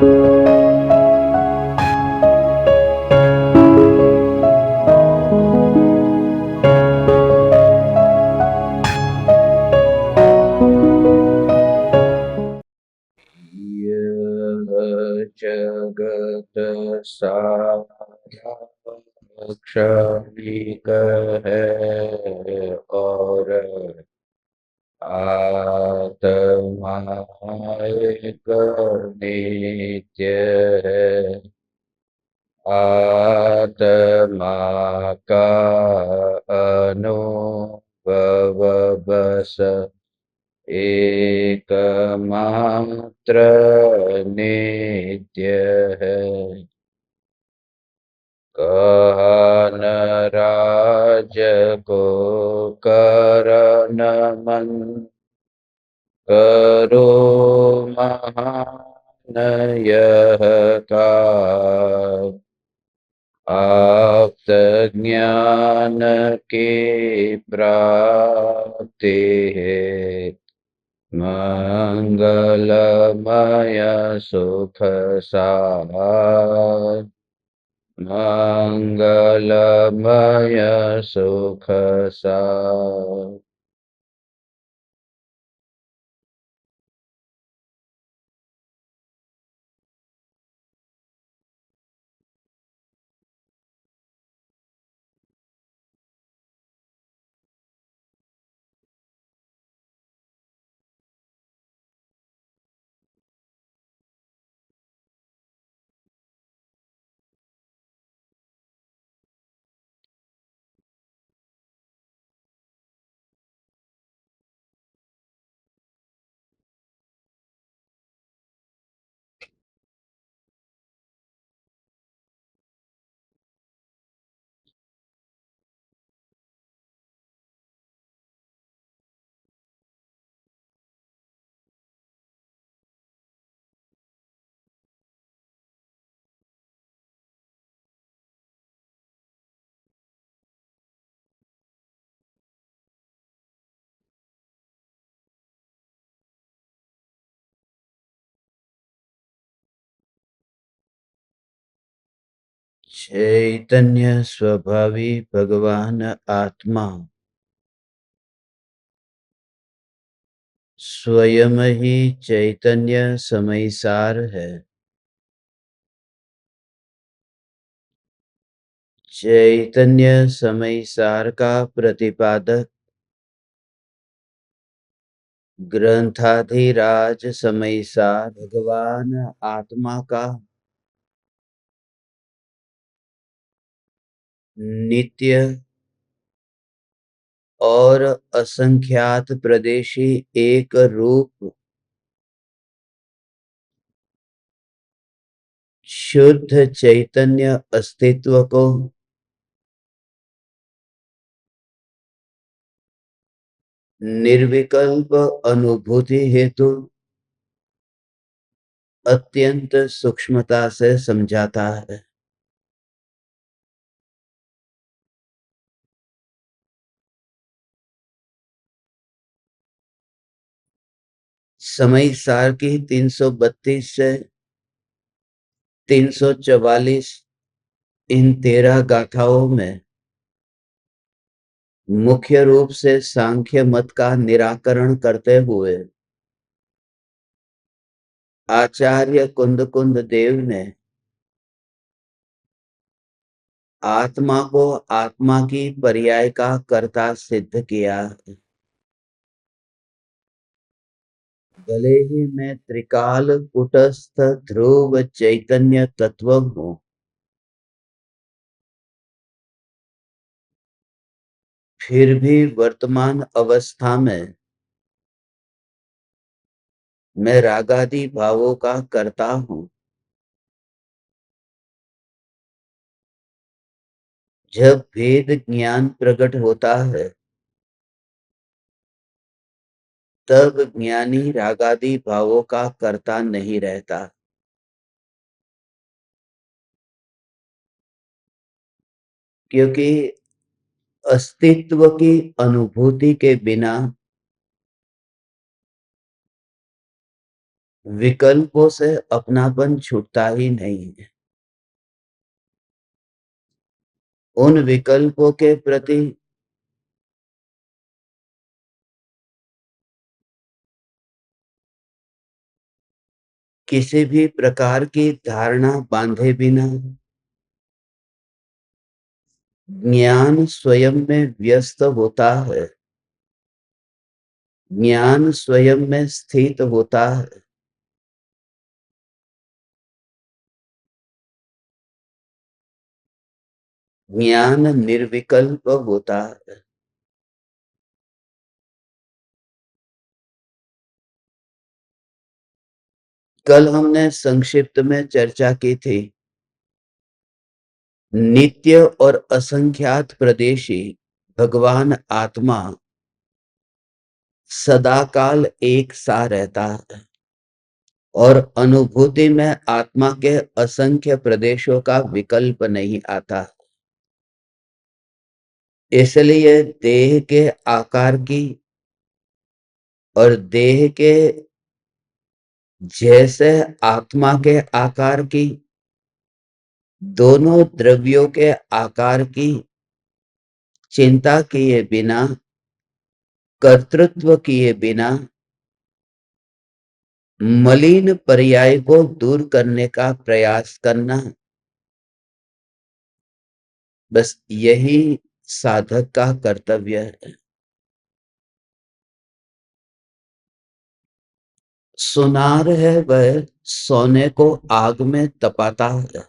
यह जगत सारा क्षणिक है और आत्मा एक नित्य है। आत्मा का अनुभव बस एकमात्र नित्य है। कहन राज को करन मन करो महान यह काज। आप्त ज्ञान की प्राप्ति है मंगलमय सुख सार। मंगलमय सुख सार। चैतन्य स्वभावी भगवान आत्मा स्वयं ही चैतन्य समयसार है। चैतन्य समयसार का प्रतिपादक ग्रंथाधिराज समयसार भगवान आत्मा का नित्य और असंख्यात प्रदेशी एक रूप शुद्ध चैतन्य अस्तित्व को निर्विकल्प अनुभूति हेतु अत्यंत सूक्ष्मता से समझाता है। समय सार की 332 से 344 इन 13 गाथाओं में मुख्य रूप से सांख्य मत का निराकरण करते हुए आचार्य कुंद कुंद देव ने आत्मा को आत्मा की पर्याय का कर्ता सिद्ध किया। भले ही मैं त्रिकाल कुटस्थ ध्रुव चैतन्य तत्व हूं, फिर भी वर्तमान अवस्था में मैं रागादि भावों का कर्ता हूं। जब भेद ज्ञान प्रकट होता है, तब ज्ञानी रागादि भावों का कर्ता नहीं रहता, क्योंकि अस्तित्व की अनुभूति के बिना विकल्पों से अपनापन छूटता ही नहीं है। उन विकल्पों के प्रति किसी भी प्रकार की धारणा बांधे बिना ज्ञान स्वयं में व्यस्त होता है, ज्ञान स्वयं में स्थित होता है। ज्ञान निर्विकल्प होता है। कल हमने संक्षिप्त में चर्चा की थी, नित्य और असंख्यात प्रदेशी भगवान आत्मा सदाकाल एक सा रहता है और अनुभूति में आत्मा के असंख्य प्रदेशों का विकल्प नहीं आता। इसलिए देह के आकार की और देह के जैसे आत्मा के आकार की, दोनों द्रव्यों के आकार की चिंता किए बिना, कर्तृत्व किए बिना मलिन पर्याय को दूर करने का प्रयास करना, बस यही साधक का कर्तव्य है। सुनार है वह सोने को आग में तपाता है।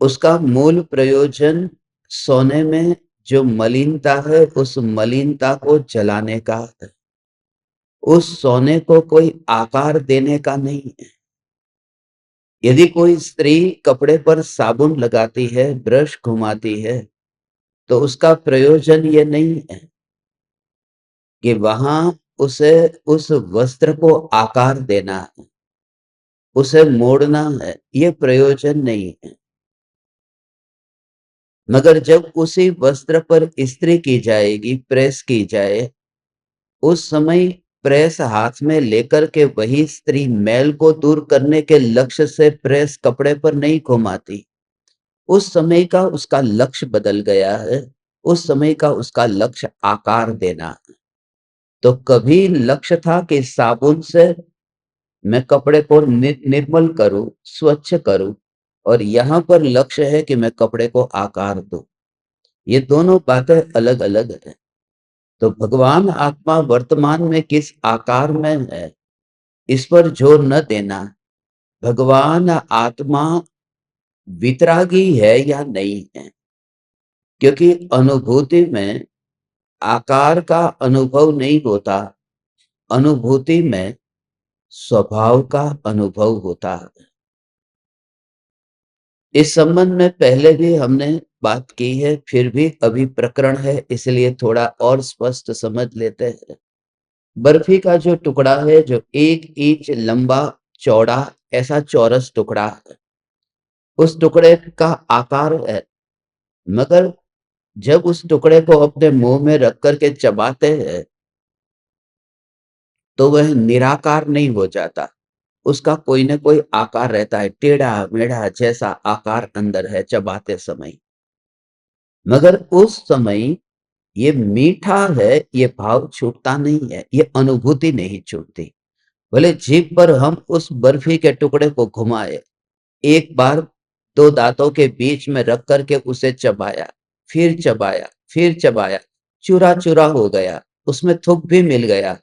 उसका मूल प्रयोजन सोने में जो मलिनता है उस मलिनता को जलाने का है। उस सोने को कोई आकार देने का नहीं है। यदि कोई स्त्री कपड़े पर साबुन लगाती है, ब्रश घुमाती है, तो उसका प्रयोजन ये नहीं है कि वहां उसे उस वस्त्र को आकार देना है, उसे मोड़ना है, ये प्रयोजन नहीं है। मगर जब उसी वस्त्र पर इस्त्री की जाएगी, प्रेस की जाए, उस समय प्रेस हाथ में लेकर के वही स्त्री मैल को दूर करने के लक्ष्य से प्रेस कपड़े पर नहीं घुमाती। उस समय का उसका लक्ष्य बदल गया है। उस समय का उसका लक्ष्य आकार देना है। तो कभी लक्ष्य था कि साबुन से मैं कपड़े को निर्मल करूं, स्वच्छ करूं, और यहां पर लक्ष्य है कि मैं कपड़े को आकार दूं। ये दोनों बातें अलग अलग है। तो भगवान आत्मा वर्तमान में किस आकार में है, इस पर जोर न देना। भगवान आत्मा वितरागी है या नहीं है, क्योंकि अनुभूति में आकार का अनुभव नहीं होता, अनुभूति में स्वभाव का अनुभव होता है। इस संबंध में पहले भी हमने बात की है, फिर भी अभी प्रकरण है इसलिए थोड़ा और स्पष्ट समझ लेते हैं। बर्फी का जो टुकड़ा है, जो 1 इंच लंबा चौड़ा ऐसा चौरस टुकड़ा है, उस टुकड़े का आकार है, मगर जब उस टुकड़े को अपने मुंह में रख करके चबाते हैं तो वह निराकार नहीं हो जाता। उसका कोई ना कोई आकार रहता है, टेढ़ा मेढ़ा जैसा आकार अंदर है चबाते समय। मगर उस समय ये मीठा है, ये भाव छूटता नहीं है, ये अनुभूति नहीं छूटती। भले जीभ पर हम उस बर्फी के टुकड़े को घुमाए, एक बार दो दांतों के बीच में रख करके उसे चबाया, फिर चबाया, फिर चबाया, चूरा चूरा हो गया, उसमें थुक भी मिल गया,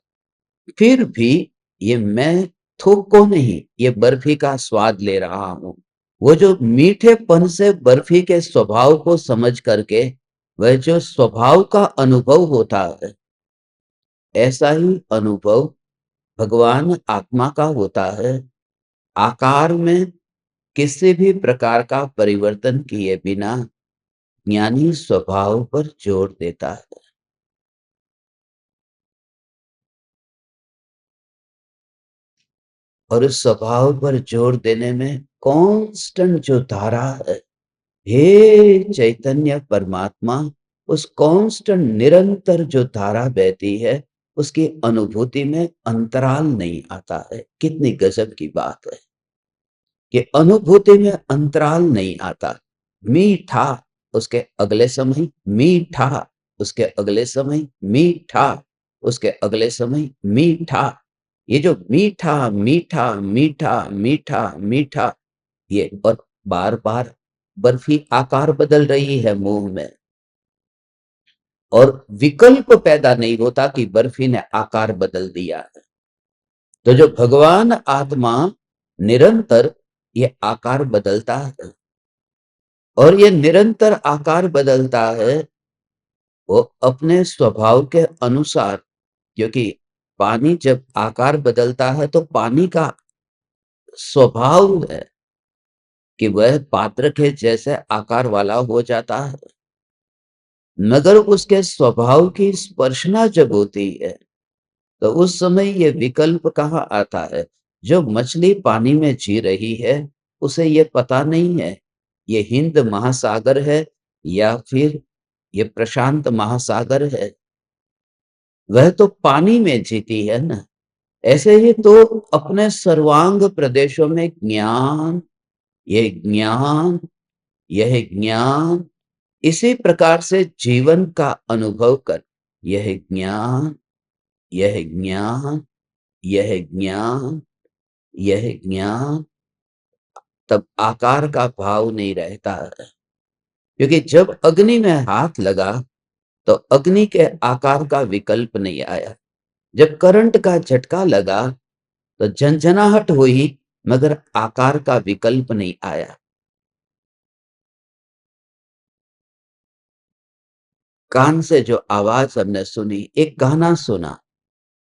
फिर भी ये मैं थूक को नहीं, ये बर्फी का स्वाद ले रहा हूं। वो जो मीठेपन से बर्फी के स्वभाव को समझ करके वह जो स्वभाव का अनुभव होता है, ऐसा ही अनुभव भगवान आत्मा का होता है। आकार में किसी भी प्रकार का परिवर्तन किए बिना ज्ञानी स्वभाव पर जोर देता है। और उस स्वभाव पर जोर देने में कांस्टेंट जो धारा है, हे चैतन्य परमात्मा, उस कांस्टेंट निरंतर जो धारा बहती है, उसकी अनुभूति में अंतराल नहीं आता है। कितनी गजब की बात है कि अनुभूति में अंतराल नहीं आता। मीठा उसके अगले समय, मीठा उसके अगले समय, मीठा उसके अगले समय, मीठा। ये जो मीठा मीठा मीठा मीठा मीठा, ये और बार बार बर्फी आकार बदल रही है मुंह में, और विकल्प पैदा नहीं होता कि बर्फी ने आकार बदल दिया है। तो जो भगवान आत्मा निरंतर ये आकार बदलता है, और ये निरंतर आकार बदलता है वो अपने स्वभाव के अनुसार। क्योंकि पानी जब आकार बदलता है तो पानी का स्वभाव है कि वह पात्र के जैसे आकार वाला हो जाता है, मगर उसके स्वभाव की स्पर्शना जब होती है तो उस समय ये विकल्प कहाँ आता है। जो मछली पानी में जी रही है उसे ये पता नहीं है ये हिंद महासागर है या फिर ये प्रशांत महासागर है। वह तो पानी में जीती है ना। ऐसे ही तो अपने सर्वांग प्रदेशों में ज्ञान, ये ज्ञान, यह ज्ञान, इसी प्रकार से जीवन का अनुभव कर, यह ज्ञान, यह ज्ञान, यह ज्ञान, यह ज्ञान, तब आकार का भाव नहीं रहता है। क्योंकि जब अग्नि में हाथ लगा तो अग्नि के आकार का विकल्प नहीं आया। जब करंट का झटका लगा तो झंझनाहट हुई, मगर आकार का विकल्प नहीं आया। कान से जो आवाज हमने सुनी, एक गाना सुना,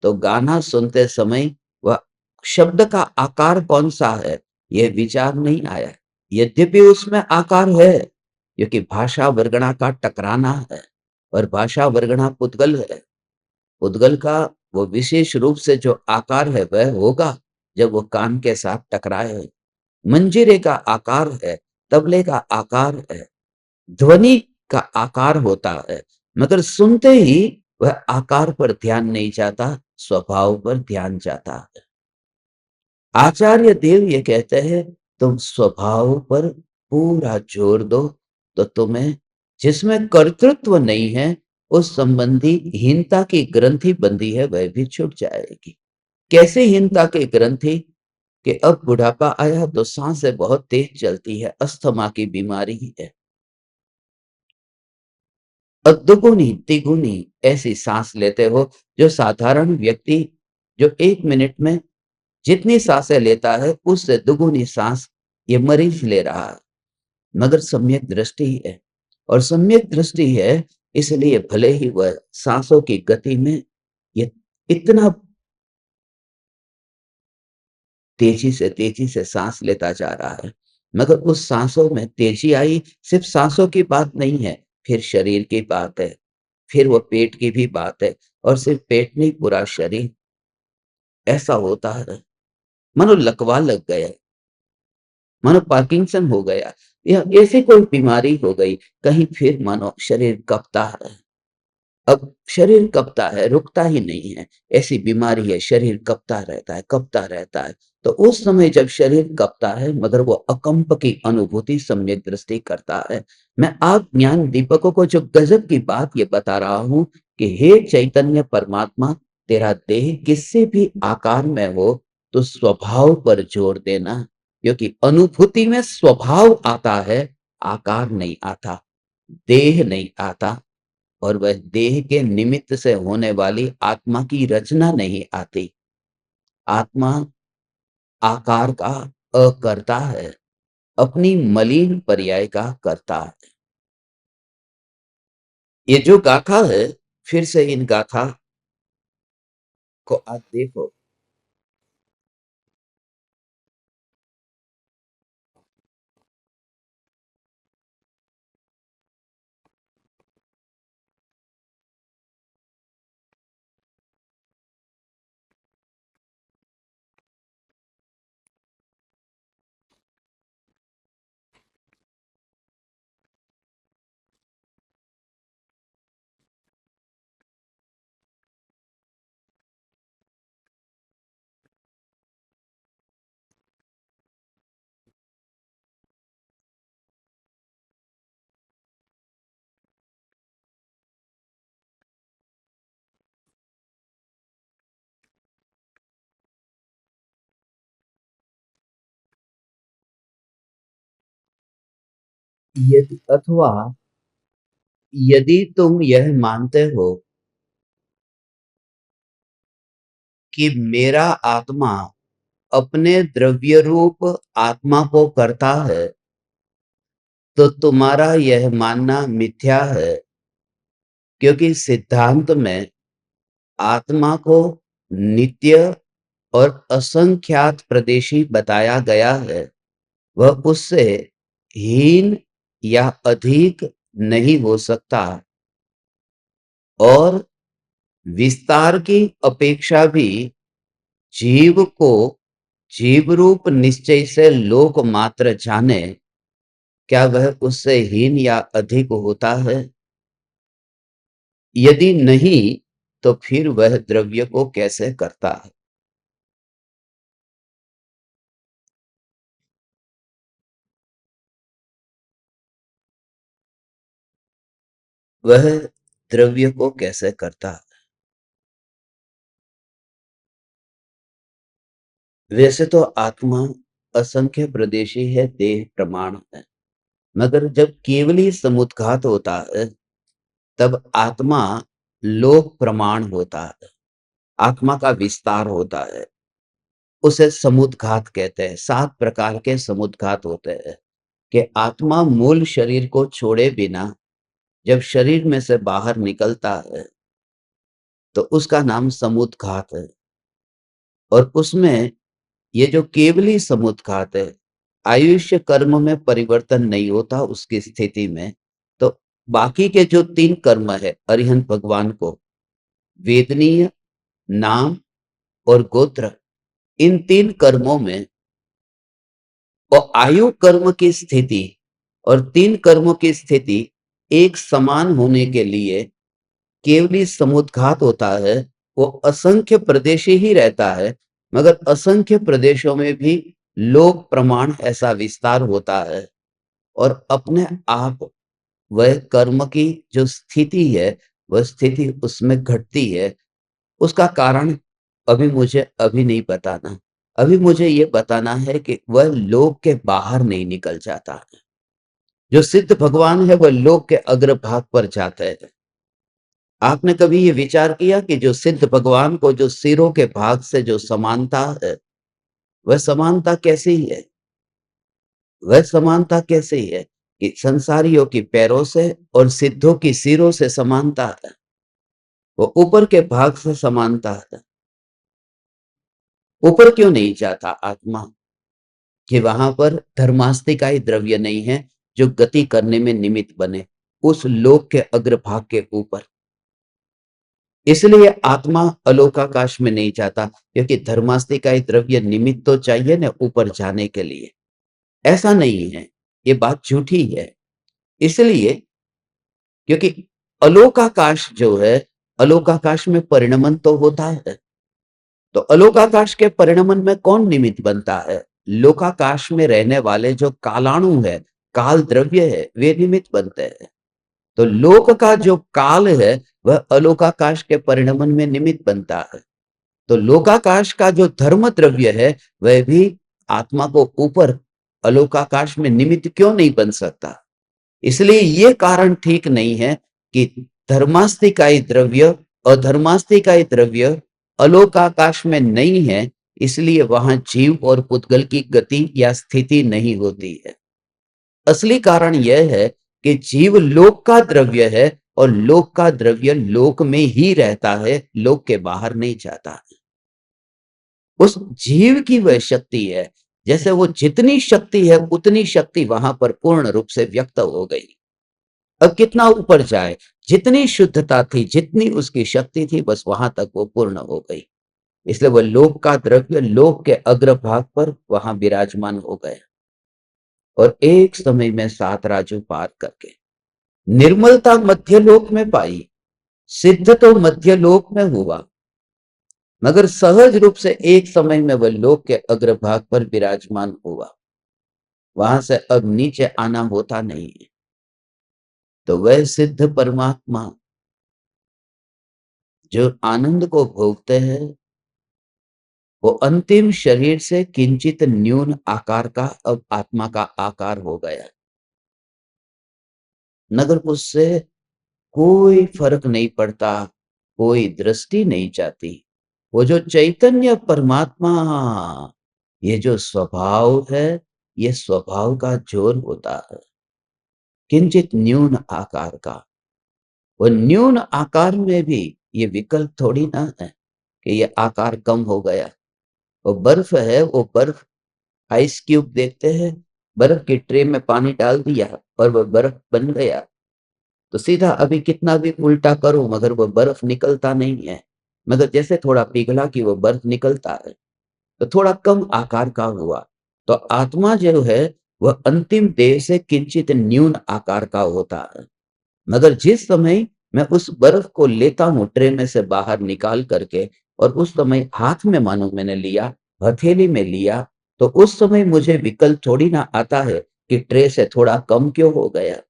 तो गाना सुनते समय वह शब्द का आकार कौन सा है यह विचार नहीं आया। यद्यपि उसमें आकार है, क्योंकि भाषा वर्गणा का टकराना है, और भाषा वर्गणा पुद्गल है। पुद्गल का वो विशेष रूप से जो आकार है वह होगा जब वो कान के साथ टकराए। मंजीरे का आकार है, तबले का आकार है, ध्वनि का आकार होता है, मगर सुनते ही वह आकार पर ध्यान नहीं जाता, स्वभाव पर ध्यान जाता है। आचार्य देव ये कहते हैं तुम स्वभाव पर पूरा जोर दो, तो तुम्हें जिसमें कर्तृत्व नहीं है उस संबंधी हीनता की ग्रंथि बंधी है वह भी छूट जाएगी। कैसे हीनता की ग्रंथि? कि अब बुढ़ापा आया तो सांसें बहुत तेज चलती है, अस्थमा की बीमारी है, और दुगुनी तिगुनी ऐसी सांस लेते हो जो साधारण व्यक्ति जो 1 मिनट में जितनी सांसें लेता है उससे दुगुनी सांस ये मरीज ले रहा है। मगर सम्यक दृष्टि है, और सम्यक दृष्टि है इसलिए भले ही वह सांसों की गति में ये इतना तेजी से सांस लेता जा रहा है, मगर उस सांसों में तेजी आई सिर्फ सांसों की बात नहीं है, फिर शरीर की बात है, फिर वो पेट की भी बात है, और सिर्फ पेट नहीं पूरा शरीर। ऐसा होता है मानो लकवा लग गया, मानो पार्किंसन हो गया, या ऐसी कोई बीमारी हो गई, कहीं फिर मानो शरीर कपता है। अब शरीर कपता है, रुकता ही नहीं है, ऐसी बीमारी है, शरीर कपता रहता है, कपता रहता है। तो उस समय जब शरीर कपता है मगर वो अकंप की अनुभूति सम्यक दृष्टि करता है। मैं आप ज्ञान दीपकों को जो गजब की बात ये बता रहा हूं कि हे चैतन्य परमात्मा, तेरा देह किससे भी आकार में हो तो स्वभाव पर जोर देना, क्योंकि अनुभूति में स्वभाव आता है, आकार नहीं आता, देह नहीं आता, और वह देह के निमित्त से होने वाली आत्मा की रचना नहीं आती। आत्मा आकार का अकर्ता है, अपनी मलिन पर्याय का कर्ता है। ये जो गाथा है, फिर से इन गाथा को आप देखो। यदि अथवा यदि तुम यह मानते हो कि मेरा आत्मा अपने द्रव्य रूप आत्मा को करता है, तो तुम्हारा यह मानना मिथ्या है, क्योंकि सिद्धांत में आत्मा को नित्य और असंख्यात प्रदेशी बताया गया है। वह उससे हीन या अधिक नहीं हो सकता, और विस्तार की अपेक्षा भी जीव को जीव रूप निश्चय से लोक मात्र जाने, क्या वह उससे हीन या अधिक होता है? यदि नहीं, तो फिर वह द्रव्य को कैसे करता है? वह द्रव्य को कैसे करता है? वैसे तो आत्मा असंख्य प्रदेशी है, देह प्रमाण है, मगर जब केवली समुद्घात होता है, तब आत्मा लोक प्रमाण होता है, आत्मा का विस्तार होता है। उसे समुद्घात कहते हैं। 7 प्रकार के समुद्घात होते हैं कि आत्मा मूल शरीर को छोड़े बिना जब शरीर में से बाहर निकलता है, तो उसका नाम समुद्घात है। और उसमें ये जो केवली समुद्घात है, आयुष्य कर्म में परिवर्तन नहीं होता उसकी स्थिति में। तो बाकी के जो 3 कर्म है अरिहंत भगवान को, वेदनीय, नाम और गोत्र, इन 3 कर्मों में और आयु कर्म की स्थिति और 3 कर्मों की स्थिति एक समान होने के लिए केवली समुद्घात होता है। वो असंख्य प्रदेशी ही रहता है, मगर असंख्य प्रदेशों में भी लोक प्रमाण ऐसा विस्तार होता है, और अपने आप वह कर्म की जो स्थिति है, वह स्थिति उसमें घटती है। उसका कारण अभी नहीं बताना। अभी मुझे ये बताना है कि वह लोक के बाहर नहीं निकल जाता है। जो सिद्ध भगवान है वह लोक के अग्रभाग पर जाते हैं। आपने कभी ये विचार किया कि जो सिद्ध भगवान को जो सिरों के भाग से जो समानता है, वह समानता कैसी है? वह समानता कैसी है कि संसारियों की पैरों से और सिद्धों की सिरों से समानता है। वो ऊपर के भाग से समानता है। ऊपर क्यों नहीं जाता आत्मा? कि वहां पर धर्मास्तिकाई द्रव्य नहीं है जो गति करने में निमित्त बने उस लोक के अग्रभाग के ऊपर। इसलिए आत्मा अलोकाकाश में नहीं जाता, क्योंकि धर्मास्तिकाई द्रव्य निमित्त तो चाहिए ना ऊपर जाने के लिए। ऐसा नहीं है, ये बात झूठी है। इसलिए क्योंकि अलोकाकाश जो है, अलोकाकाश में परिणमन तो होता है। तो अलोकाकाश के परिणमन में कौन निमित्त बनता है? लोकाकाश में रहने वाले जो कालाणु है, काल द्रव्य है, वे निमित्त बनते हैं। तो लोक का जो काल है, वह अलोकाकाश के परिणमन में निमित्त बनता है। तो लोकाकाश का जो धर्म द्रव्य है, वह भी आत्मा को ऊपर अलोकाकाश में निमित्त क्यों नहीं बन सकता? इसलिए ये कारण ठीक नहीं है कि धर्मास्तिकाई द्रव्य अधर्मास्तिकाई द्रव्य अलोकाकाश में नहीं है, इसलिए वहां जीव और पुद्गल की गति या स्थिति नहीं होती है। असली कारण यह है कि जीव लोक का द्रव्य है, और लोक का द्रव्य लोक में ही रहता है, लोक के बाहर नहीं जाता। उस जीव की वह शक्ति है, जैसे वो जितनी शक्ति है उतनी शक्ति वहां पर पूर्ण रूप से व्यक्त हो गई। अब कितना ऊपर जाए, जितनी शुद्धता थी, जितनी उसकी शक्ति थी, बस वहां तक वो पूर्ण हो गई। इसलिए वह लोक का द्रव्य लोक के अग्रभाग पर वहां विराजमान हो गया, और एक समय में 7 राजू पार करके निर्मलता मध्यलोक में पाई। सिद्ध तो मध्यलोक में हुआ, मगर सहज रूप से एक समय में वह लोक के अग्रभाग पर विराजमान हुआ। वहां से अब नीचे आना होता नहीं है। तो वह सिद्ध परमात्मा जो आनंद को भोगते हैं, वो अंतिम शरीर से किंचित न्यून आकार का अब आत्मा का आकार हो गया। मगर उससे कोई फर्क नहीं पड़ता, कोई दृष्टि नहीं जाती। वो जो चैतन्य परमात्मा, ये जो स्वभाव है, ये स्वभाव का जोर होता है, किंचित न्यून आकार का। वो न्यून आकार में भी ये विकल्प थोड़ी ना है कि ये आकार कम हो गया। वो बर्फ है, वो बर्फ, आइस क्यूब देखते हैं, बर्फ की ट्रे में पानी डाल दिया और वो बर्फ बन गया। तो सीधा अभी कितना भी उल्टा करो मगर वो बर्फ निकलता नहीं है। मगर जैसे थोड़ा पिघला कि वो बर्फ निकलता है, तो थोड़ा कम आकार का हुआ। तो आत्मा जो है वह अंतिम देह से किंचित न्यून आकार का होता है। मगर जिस समय मैं उस बर्फ को लेता हूँ ट्रे में से बाहर निकाल करके, और उस समय हाथ में मानो मैंने लिया, हथेली में लिया, तो उस समय मुझे विकल्प थोड़ी ना आता है कि ट्रे से थोड़ा कम क्यों हो गया,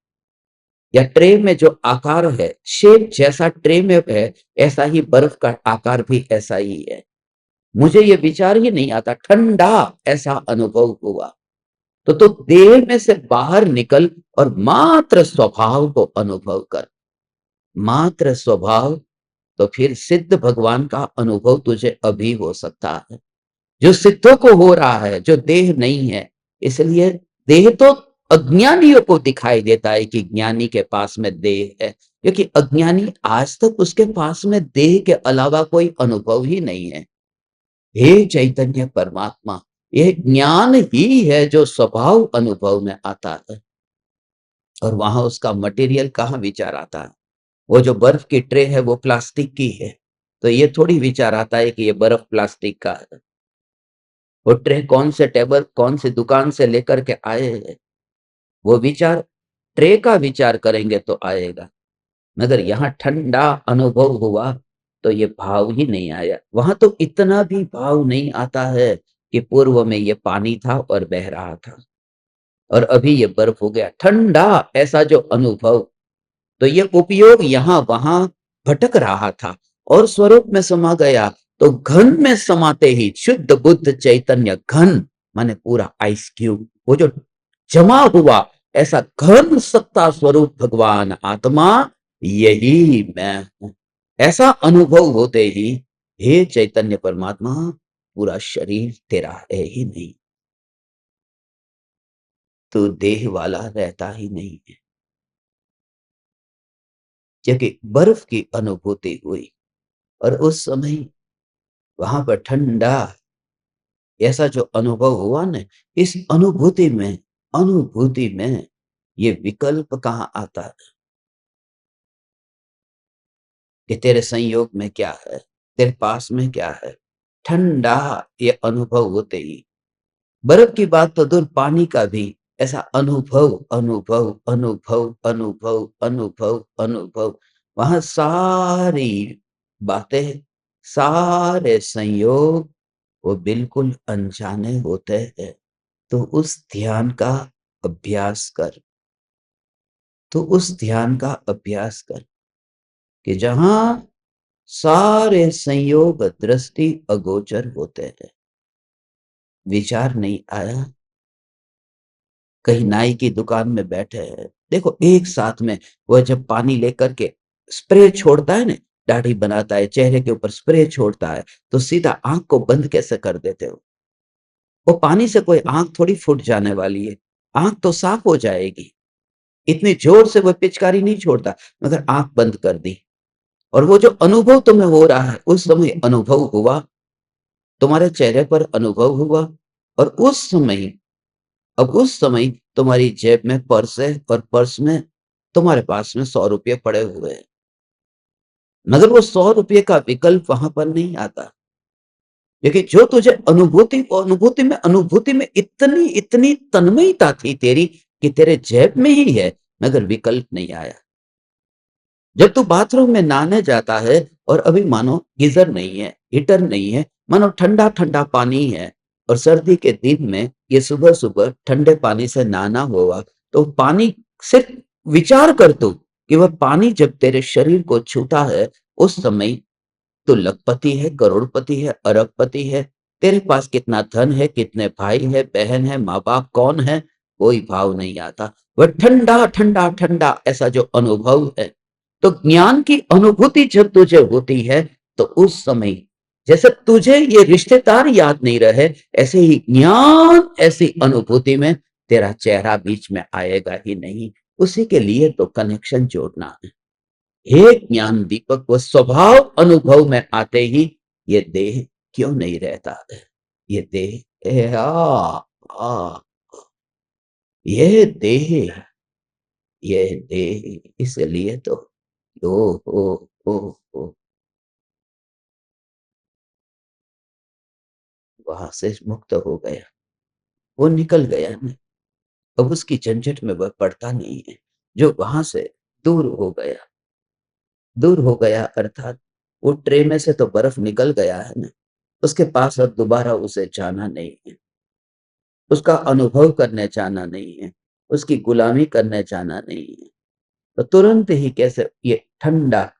या ट्रे में जो आकार है, शेप जैसा ट्रे में है, ऐसा ही बर्फ का आकार भी ऐसा ही है। मुझे ये विचार ही नहीं आता, ठंडा ऐसा अनुभव हुआ। तो देह में से बाहर निकल और मात्र स्वभाव को अनुभव कर, मात्र स्वभाव। तो फिर सिद्ध भगवान का अनुभव तुझे अभी हो सकता है, जो सिद्धों को हो रहा है, जो देह नहीं है। इसलिए देह तो अज्ञानियों को दिखाई देता है कि ज्ञानी के पास में देह है, क्योंकि अज्ञानी आज तक उसके पास में देह के अलावा कोई अनुभव ही नहीं है। हे चैतन्य परमात्मा, यह ज्ञान ही है जो स्वभाव अनुभव में आता है, और वहां उसका मटेरियल कहाँ विचार आता है। वो जो बर्फ की ट्रे है वो प्लास्टिक की है, तो ये थोड़ी विचार आता है कि ये बर्फ प्लास्टिक का है। वो ट्रे कौन से टेबल, कौन सी दुकान से लेकर के आए हैं, वो विचार ट्रे का विचार करेंगे तो आएगा। मगर यहाँ ठंडा अनुभव हुआ तो ये भाव ही नहीं आया। वहां तो इतना भी भाव नहीं आता है कि पूर्व में ये पानी था और बह रहा था और अभी ये बर्फ हो गया ठंडा, ऐसा जो अनुभव। तो ये उपयोग यहाँ वहां भटक रहा था और स्वरूप में समा गया। तो घन में समाते ही शुद्ध बुद्ध चैतन्य, घन माने पूरा आइस क्यूब, वो जो जमा हुआ, ऐसा घन सत्ता स्वरूप भगवान आत्मा, यही मैं हूं। ऐसा अनुभव होते ही हे चैतन्य परमात्मा, पूरा शरीर तेरा है ही नहीं, तो देह वाला रहता ही नहीं है। क्योंकि बर्फ की अनुभूति हुई और उस समय वहां पर ठंडा, ऐसा जो अनुभव हुआ ना, इस अनुभूति में ये विकल्प कहाँ आता है कि तेरे संयोग में क्या है, तेरे पास में क्या है। ठंडा ये अनुभव होते ही, बर्फ की बात तो दूर, पानी का भी ऐसा अनुभव अनुभव अनुभव अनुभव अनुभव अनुभव। वहां सारी बातें, सारे संयोग वो बिल्कुल अनजाने होते हैं। तो उस ध्यान का अभ्यास कर, तो उस ध्यान का अभ्यास कर कि जहां सारे संयोग दृष्टि अगोचर होते हैं। विचार नहीं आया, कहीं नाई की दुकान में बैठे हैं, देखो एक साथ में वह जब पानी लेकर के स्प्रे छोड़ता है ना, दाढ़ी बनाता है, चेहरे के ऊपर स्प्रे छोड़ता है, तो सीधा आंख को बंद कैसे कर देते हो। वो पानी से कोई आंख थोड़ी फूट जाने वाली है, आंख तो साफ हो जाएगी। इतनी जोर से वो पिचकारी नहीं छोड़ता, मगर आंख बंद कर दी। और वो जो अनुभव तुम्हें हो रहा है, उस समय अनुभव हुआ, तुम्हारे चेहरे पर अनुभव हुआ। और उस समय तुम्हारी जेब में पर्स है और पर्स में तुम्हारे पास में 100 रुपये पड़े हुए हैं, मगर वो 100 रुपये का विकल्प वहां पर नहीं आता। क्योंकि जो तुझे अनुभूति, वो अनुभूति में इतनी इतनी तन्मयता थी तेरी कि तेरे जेब में ही है, मगर विकल्प नहीं आया। जब तू बाथरूम में नहाने जाता है और अभी मानो गीजर नहीं है, हीटर नहीं है, मानो ठंडा ठंडा पानी है, और सर्दी के दिन में ये सुबह सुबह ठंडे पानी से नहाना होगा, तो पानी, सिर्फ विचार कर तू कि वह पानी जब तेरे शरीर को छूता है, उस समय तू लखपति है, करोड़पति है, अरबपति है, तेरे पास कितना धन है, कितने भाई है, बहन है, माँ बाप कौन है, कोई भाव नहीं आता। वह ठंडा ठंडा ठंडा ऐसा जो अनुभव है, तो ज्ञान की अनुभूति जब तुझे होती है, तो उस समय जैसे तुझे ये रिश्तेदार याद नहीं रहे, ऐसे ही ज्ञान ऐसी अनुभूति में तेरा चेहरा बीच में आएगा ही नहीं। उसी के लिए तो कनेक्शन जोड़ना है। हे ज्ञान दीपक, वो स्वभाव अनुभव में आते ही ये देह क्यों नहीं रहता है? ये देह आ ये देह ये देह इसलिए तो ओ ओ ओ ओ वहां से मुक्त हो गया, वो निकल गया ना। अब उसकी झंझट में वह पड़ता नहीं है। जो वहां से दूर हो गया, दूर हो गया अर्थात वो ट्रे में से तो बर्फ निकल गया है ना। उसके पास अब दोबारा उसे जाना नहीं है, उसका अनुभव करने जाना नहीं है, उसकी गुलामी करने जाना नहीं है। तो तुरंत ही कैसे ये ठंडा,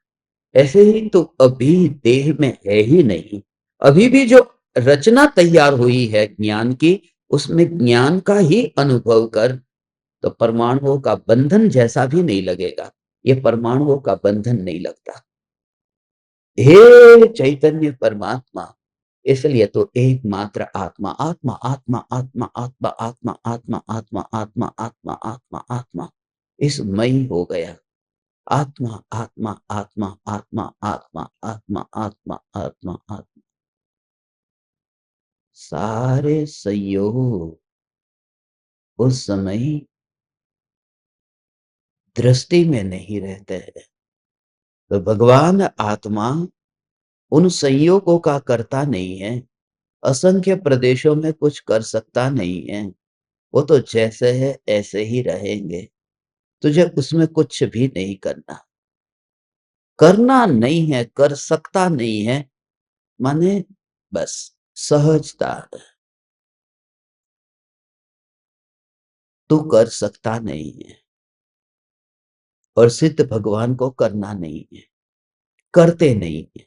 ऐसे ही तो अभी देह में है ही नहीं। अभी भी जो रचना तैयार हुई है ज्ञान की, उसमें ज्ञान का ही अनुभव कर, तो परमाणुओं का बंधन जैसा भी नहीं लगेगा। ये परमाणुओं का बंधन नहीं लगता। हे चैतन्य परमात्मा, इसलिए तो एकमात्र आत्मा आत्मा आत्मा आत्मा आत्मा आत्मा आत्मा आत्मा आत्मा आत्मा आत्मा आत्मा इस मई हो गया। आत्मा आत्मा आत्मा आत्मा आत्मा आत्मा आत्मा आत्मा आत्मा सारे संयोग उस समय दृष्टि में नहीं रहते हैं। तो भगवान आत्मा उन संयोगों का करता नहीं है, असंख्य प्रदेशों में कुछ कर सकता नहीं है। वो तो जैसे है ऐसे ही रहेंगे। तुझे उसमें कुछ भी नहीं करना, करना नहीं है, कर सकता नहीं है, माने बस सहजता। तू कर सकता नहीं है और सिद्ध भगवान को करना नहीं है, करते नहीं है।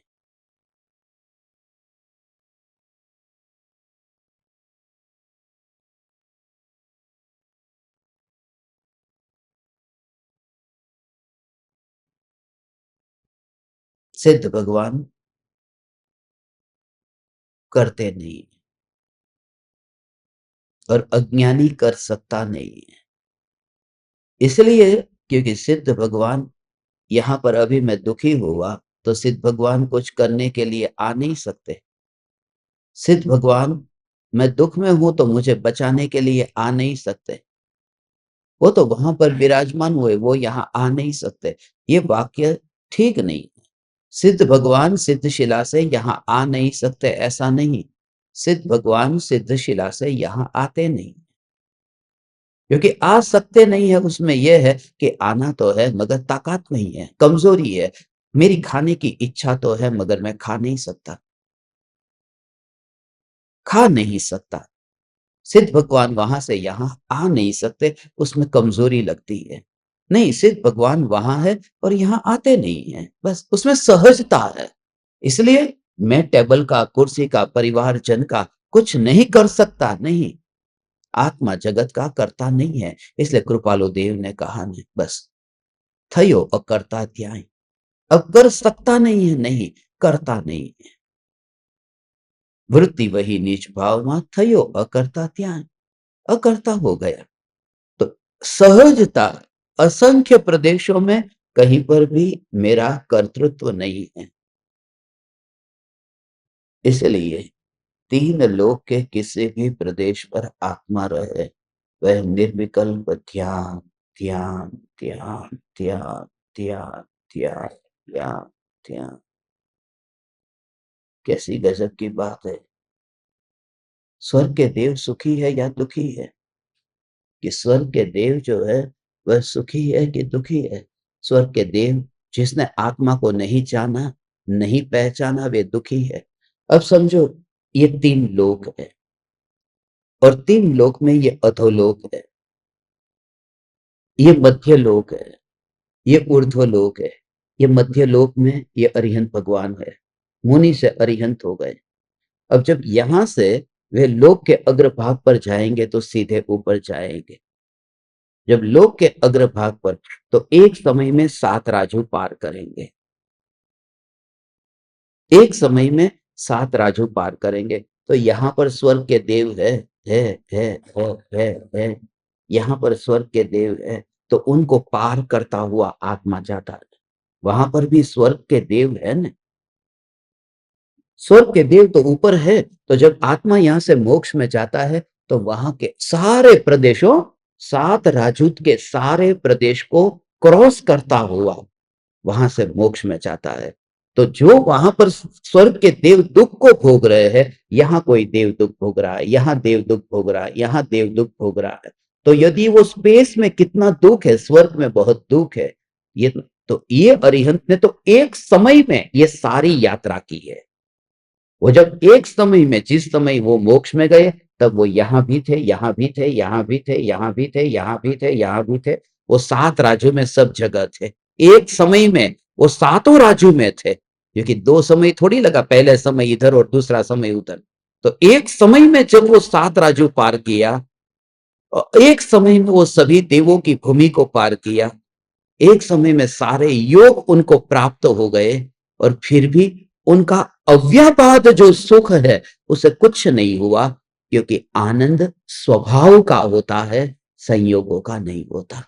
सिद्ध भगवान करते नहीं है और अज्ञानी कर सकता नहीं है। इसलिए क्योंकि सिद्ध भगवान, यहां पर अभी मैं दुखी हुआ तो सिद्ध भगवान कुछ करने के लिए आ नहीं सकते। सिद्ध भगवान, मैं दुख में हूं तो मुझे बचाने के लिए आ नहीं सकते। वो तो वहां पर विराजमान हुए, वो यहाँ आ नहीं सकते। ये वाक्य ठीक नहीं। सिद्ध भगवान सिद्ध शिला से यहाँ आ नहीं सकते ऐसा नहीं। सिद्ध भगवान सिद्ध शिला से यहाँ आते नहीं, क्योंकि आ सकते नहीं है उसमें यह है कि आना तो है मगर ताकत नहीं है, कमजोरी है। मेरी खाने की इच्छा तो है मगर मैं खा नहीं सकता, खा नहीं सकता। सिद्ध भगवान वहां से यहाँ आ नहीं सकते, उसमें कमजोरी लगती है। नहीं, सिद्ध भगवान वहां है और यहाँ आते नहीं है, बस उसमें सहजता है। इसलिए मैं टेबल का, कुर्सी का, परिवारजन का कुछ नहीं कर सकता, नहीं। आत्मा जगत का करता नहीं है। इसलिए कृपालु देव ने कहा नहीं, बस थयो अकर्ता ध्याय। अब कर सकता नहीं है, नहीं, करता नहीं है। वृत्ति वही नीच भाव में थयो अकर्ता ध्यान, अकर्ता हो गया। तो सहजता, असंख्य प्रदेशों में कहीं पर भी मेरा कर्तृत्व नहीं है। इसलिए तीन लोक के किसी भी प्रदेश पर आत्मा रहे, वह निर्विकल्प ध्यान ध्यान ध्यान ध्यान ध्यान ध्यान ध्यान ध्यान। कैसी गजब की बात है। स्वर्ग के देव सुखी है या दुखी है? कि स्वर्ग के देव जो है वह सुखी है कि दुखी है? स्वर्ग के देव जिसने आत्मा को नहीं जाना, नहीं पहचाना, वे दुखी है। अब समझो, ये तीन लोक है और तीन लोक में ये अधोलोक है, ये मध्य लोक है, ये ऊर्ध्व लोक है। ये मध्य लोक में ये अरिहंत भगवान है, मुनि से अरिहंत हो गए। अब जब यहां से वे लोक के अग्रभाग पर जाएंगे तो सीधे ऊपर जाएंगे। जब लोक के अग्रभाग पर, तो एक समय में 7 राजू पार करेंगे। एक समय में 7 राजू पार करेंगे। तो यहाँ पर स्वर्ग के देव है, है, है, है, है। यहाँ पर स्वर्ग के देव है, तो उनको पार करता हुआ आत्मा जाता है। वहां पर भी स्वर्ग के देव है न, स्वर्ग के देव तो ऊपर है। तो जब आत्मा यहां से मोक्ष में जाता है, तो वहां के सारे प्रदेशों, 7 राजूत के सारे प्रदेश को क्रॉस करता हुआ वहां से मोक्ष में जाता है। तो जो वहां पर स्वर्ग के देव दुख को भोग रहे हैं, यहाँ कोई देव दुख भोग रहा है, यहाँ देव दुख भोग रहा है, यहाँ देव दुख भोग रहा है। तो यदि वो स्पेस में कितना दुख है, स्वर्ग में बहुत दुख है, ये तो ये अरिहंत ने तो एक समय में ये सारी यात्रा की है। वो जब एक समय में, जिस समय वो मोक्ष में गए, तब वो यहाँ भी थे, यहाँ भी थे, यहाँ भी थे, यहाँ भी थे, यहाँ भी थे, यहाँ भी थे। वो 7 राज्यों में सब जगह थे। एक समय में वो सातों राज्यों में थे, क्योंकि 2 समय थोड़ी लगा, पहले समय इधर और दूसरा समय उधर। तो एक समय में जब वो 7 राज्यों पार किया, और एक समय में वो सभी देवों की भूमि को पार किया, एक समय में सारे योग उनको प्राप्त हो गए, और फिर भी उनका अव्यापाद जो सुख है उसे कुछ नहीं हुआ, क्योंकि आनंद स्वभाव का होता है, संयोगों का नहीं होता,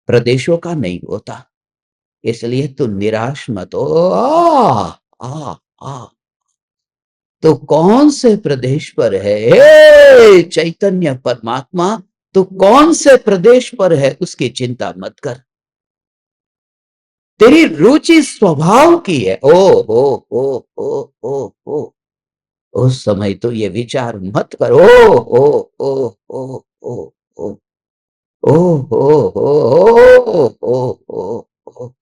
प्रदेशों का नहीं होता। इसलिए तू निराश मत हो। आ, आ, तो कौन से प्रदेश पर है, हे चैतन्य परमात्मा, तू कौन से प्रदेश पर है उसकी चिंता मत कर। तेरी रुचि स्वभाव की है। ओ हो हो हो हो हो। उस समय तो ये विचार मत करो। ओ ओ ओ ओ ओ ओ हो हो।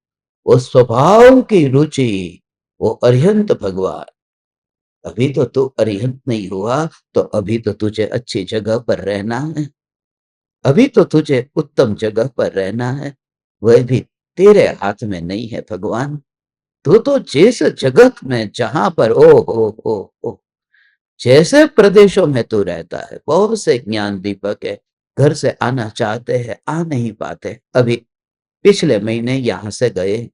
वो स्वभाव की रुचि, वो अरिहंत भगवान। अभी तो तू अरिहंत नहीं हुआ, तो अभी तो तुझे अच्छी जगह पर रहना है, अभी तो तुझे उत्तम जगह पर रहना है। वह भी तेरे हाथ में नहीं है भगवान। तो जिस जगत में, जहां पर ओ जैसे प्रदेशों में तू रहता है, बहुत से ज्ञान दीपक है, घर से आना चाहते हैं, आ नहीं पाते। अभी पिछले महीने यहां से गए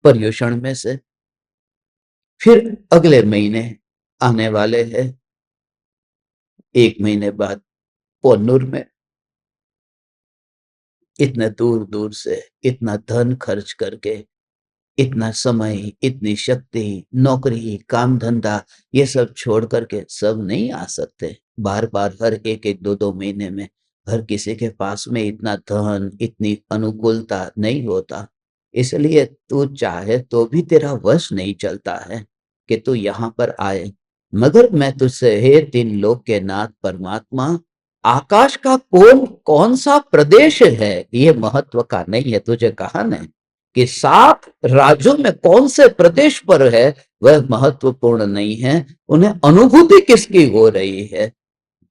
पर्यूषण में से, फिर अगले महीने आने वाले हैं, 1 महीने बाद पोन्नूर में। इतने दूर दूर से इतना धन खर्च करके, इतना समय, इतनी शक्ति, नौकरी, काम धंधा, ये सब छोड़ करके सब नहीं आ सकते बार बार, हर एक एक 2 2 महीने में। हर किसी के पास में इतना धन, इतनी अनुकूलता नहीं होता। इसलिए तू चाहे तो भी तेरा वश नहीं चलता है कि तू यहाँ पर आए। मगर मैं तुझसे, हे 3 लोक के नाथ परमात्मा, आकाश का कौन सा प्रदेश है ये महत्व का नहीं है। तुझे कहा ना कि 7 राज्यों में कौन से प्रदेश पर है, वह महत्वपूर्ण नहीं है, उन्हें अनुभूति किसकी हो रही है।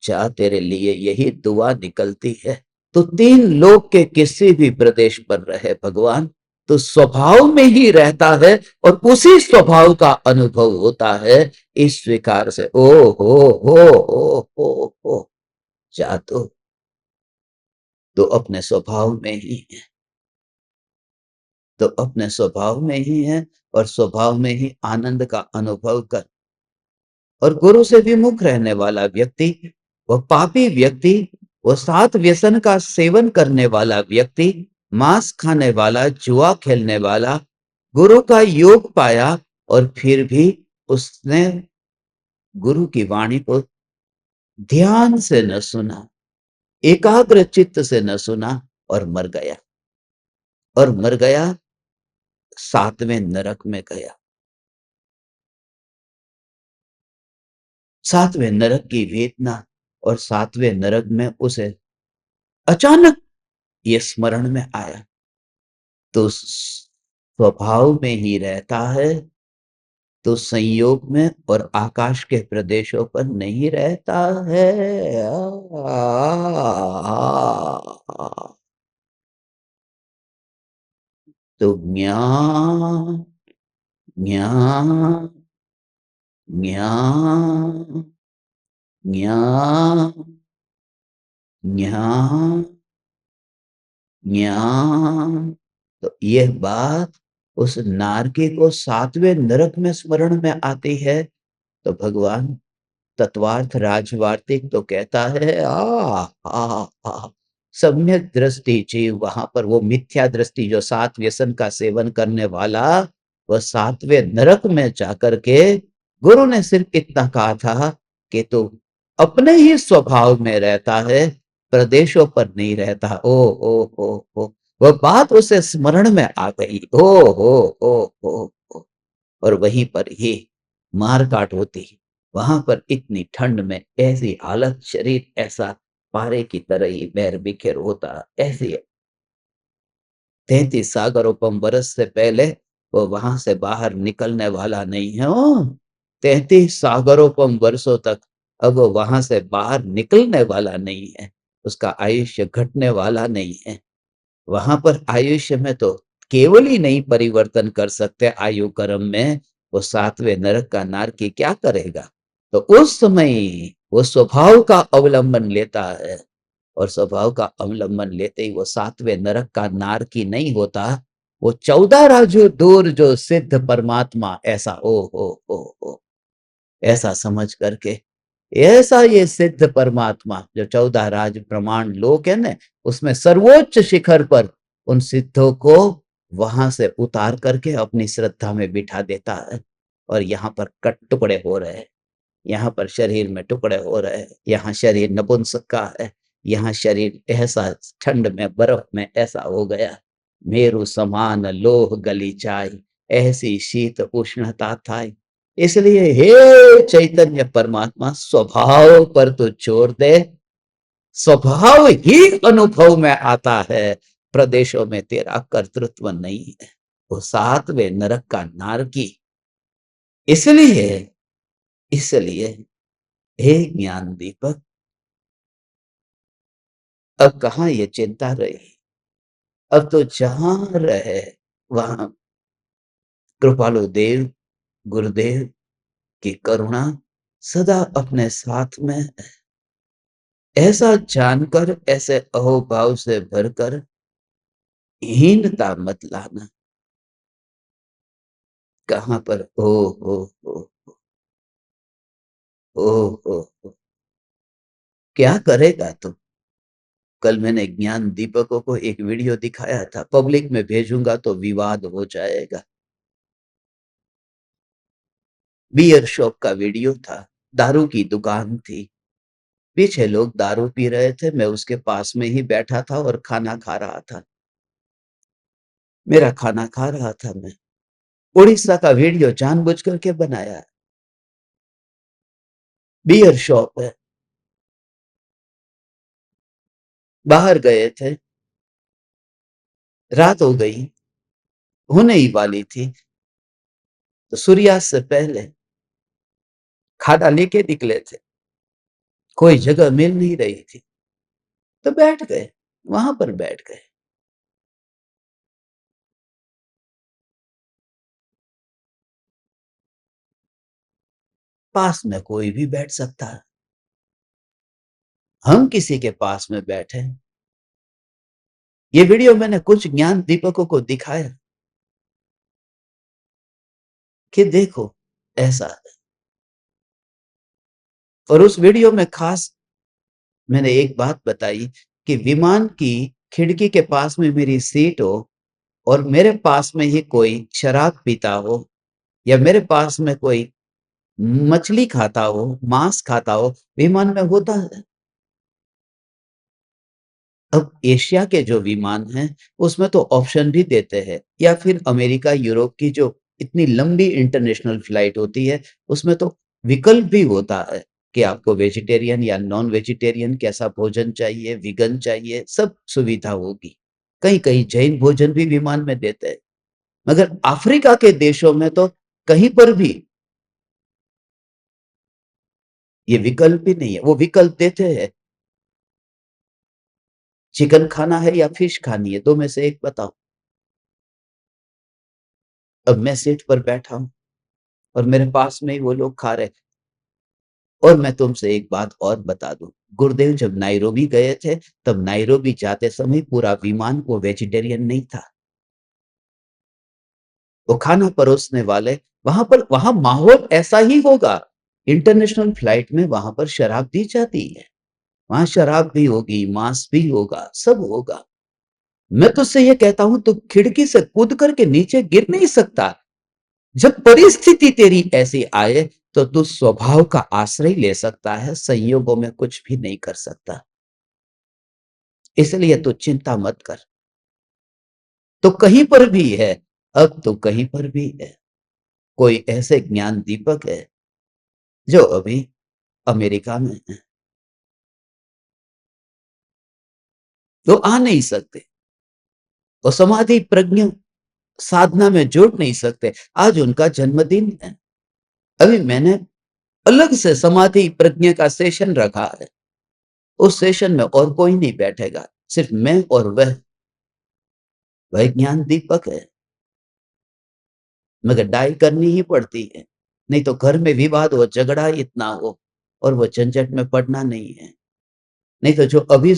जा, तेरे लिए यही दुआ निकलती है। तो 3 लोक के किसी भी प्रदेश पर रहे भगवान, तो स्वभाव में ही रहता है, और उसी स्वभाव का अनुभव होता है। इस स्वीकार से ओ हो जा, तो अपने स्वभाव में ही है, तो अपने स्वभाव में ही है, और स्वभाव में ही आनंद का अनुभव कर। और गुरु से विमुख रहने वाला व्यक्ति, वह पापी व्यक्ति, वो 7 व्यसन का सेवन करने वाला व्यक्ति, मांस खाने वाला, जुआ खेलने वाला, गुरु का योग पाया, और फिर भी उसने गुरु की वाणी को ध्यान से न सुना, एकाग्र चित्त से न सुना, और मर गया, और मर गया, 7वें नरक में गया। 7वें नरक की वेदना, और 7वें नरक में उसे अचानक ये स्मरण में आया, तो स्वभाव में ही रहता है, तो संयोग में और आकाश के प्रदेशों पर नहीं रहता है। तो ज्ञान, ज्ञान, ज्ञान, ज्ञान, न्या न्या। तो यह बात उस नारकी को 7वें नरक में स्मरण में आती है, तो भगवान तत्वार्थ राजवार्तिक तो कहता है सम्यक दृष्टि जीव, वहां पर वो मिथ्या दृष्टि जो 7 व्यसन का सेवन करने वाला, वह 7वें नरक में जाकर के गुरु ने सिर्फ इतना कहा था कि तू अपने ही स्वभाव में रहता है, प्रदेशों पर नहीं रहता। ओ वह बात उसे स्मरण में आ गई। ओ और वहीं पर ही मार काट होती। वहां पर इतनी ठंड में ऐसी हालत, शरीर ऐसा पारे की तरह ही बैर बिखेर होता। ऐसी 33 सागरोपम वर्ष से पहले वो वहां से बाहर निकलने वाला नहीं है। ओ 33 सागरोपम वर्षों तक अब वो वहां से बाहर निकलने वाला नहीं है। उसका आयुष्य घटने वाला नहीं है। वहां पर आयुष्य में तो केवल ही नहीं परिवर्तन कर सकते आयु कर्म में, वो 7वें नरक का नारकी क्या करेगा। तो उस समय वो स्वभाव का अवलंबन लेता है, और स्वभाव का अवलंबन लेते ही वो 7वें नरक का नारकी नहीं होता, वो 14 राजू दूर जो सिद्ध परमात्मा, ऐसा ओ ऐसा समझ करके, ऐसा ये सिद्ध परमात्मा जो 14 राज प्रमाण लोक है ना, उसमें सर्वोच्च शिखर पर उन सिद्धों को वहां से उतार करके अपनी श्रद्धा में बिठा देता है। और यहाँ पर कट टुकड़े हो रहे हैं, यहाँ पर शरीर में टुकड़े हो रहे हैं, यहाँ शरीर नपुंसक का है, यहाँ शरीर ऐसा ठंड में बर्फ में ऐसा हो गया, मेरु समान लोह गली जाय, ऐसी शीत उष्णता था। इसलिए हे चैतन्य परमात्मा, स्वभाव पर तो छोड़ दे, स्वभाव ही अनुभव में आता है, प्रदेशों में तेरा कर्तृत्व नहीं है। वो 7वें नरक का नारकी। इसलिए इसलिए हे ज्ञान दीपक, अब कहाँ ये चिंता रही। अब तो जहां रहे वहां कृपालु देव गुरुदेव की करुणा सदा अपने साथ में। ऐसा जानकर, ऐसे अहोभाव से भरकर हीनता मत लाना। कहां पर ओ ओ ओ क्या करेगा तू। कल मैंने ज्ञान दीपकों को एक वीडियो दिखाया था, पब्लिक में भेजूंगा तो विवाद हो जाएगा। बियर शॉप का वीडियो था, दारू की दुकान थी, पीछे लोग दारू पी रहे थे, मैं उसके पास में ही बैठा था और खाना खा रहा था। मेरा खाना खा रहा था मैं। उड़ीसा का वीडियो जानबूझ करके बनाया। बियर शॉप है, बाहर गए थे, रात हो गई, होने ही वाली थी, तो सूर्यास्त से पहले खाना लेके निकले थे, कोई जगह मिल नहीं रही थी, तो बैठ गए, वहां पर बैठ गए। पास में कोई भी बैठ सकता है, हम किसी के पास में बैठे। ये वीडियो मैंने कुछ ज्ञान दीपकों को दिखाया कि देखो ऐसा है। और उस वीडियो में खास मैंने एक बात बताई कि विमान की खिड़की के पास में मेरी सीट हो, और मेरे पास में ही कोई शराब पीता हो, या मेरे पास में कोई मछली खाता हो, मांस खाता हो, विमान में होता है। अब एशिया के जो विमान हैं, उसमें तो ऑप्शन भी देते हैं, या फिर अमेरिका, यूरोप की जो इतनी लंबी इंटरनेशनल फ्लाइट होती है, उसमें तो विकल्प भी होता है कि आपको वेजिटेरियन या नॉन वेजिटेरियन कैसा भोजन चाहिए, विगन चाहिए, सब सुविधा होगी। कहीं-कहीं जैन भोजन भी विमान में देते हैं। मगर अफ्रीका के देशों में तो कहीं पर भी ये विकल्प ही नहीं है। वो विकल्प देते हैं, चिकन खाना है या फिश खानी है, 2 में से 1 बताओ। अब मैं सीट पर बैठा हूँ और मेरे पास में ही वो लोग खा रहे। और मैं तुमसे एक बात और बता दूं, गुरुदेव जब नाइरोबी गए थे, तब नाइरोबी जाते समय पूरा विमान वो वेजिटेरियन नहीं था। वो खाना परोसने वाले, वहां माहौल ऐसा ही होगा। इंटरनेशनल फ्लाइट में वहां पर शराब दी जाती है, वहां शराब भी होगी, मांस भी होगा, सब होगा। मैं तुझसे ये कहता हूं, तू खिड़की से कूद करके नीचे गिर नहीं सकता। जब परिस्थिति तेरी ऐसी आए, तो तू स्वभाव का आश्रय ले सकता है, संयोगों में कुछ भी नहीं कर सकता। इसलिए तू चिंता मत कर। तो कहीं पर भी है, अब तो कहीं पर भी है। कोई ऐसे ज्ञान दीपक है जो अभी अमेरिका में है, तो आ नहीं सकते। वो समाधि प्रज्ञा साधना में जुड़ नहीं सकते। आज उनका जन्मदिन है। अभी मैंने अलग से समाधि प्रज्ञा का सेशन रखा है। उस सेशन में और कोई नहीं बैठेगा, सिर्फ मैं और वह ज्ञान दीपक है। मगर डाई करनी ही पड़ती है, नहीं तो घर में विवाद हो, झगड़ा इतना हो, और वो झंझट में पड़ना नहीं है। नहीं तो जो अभी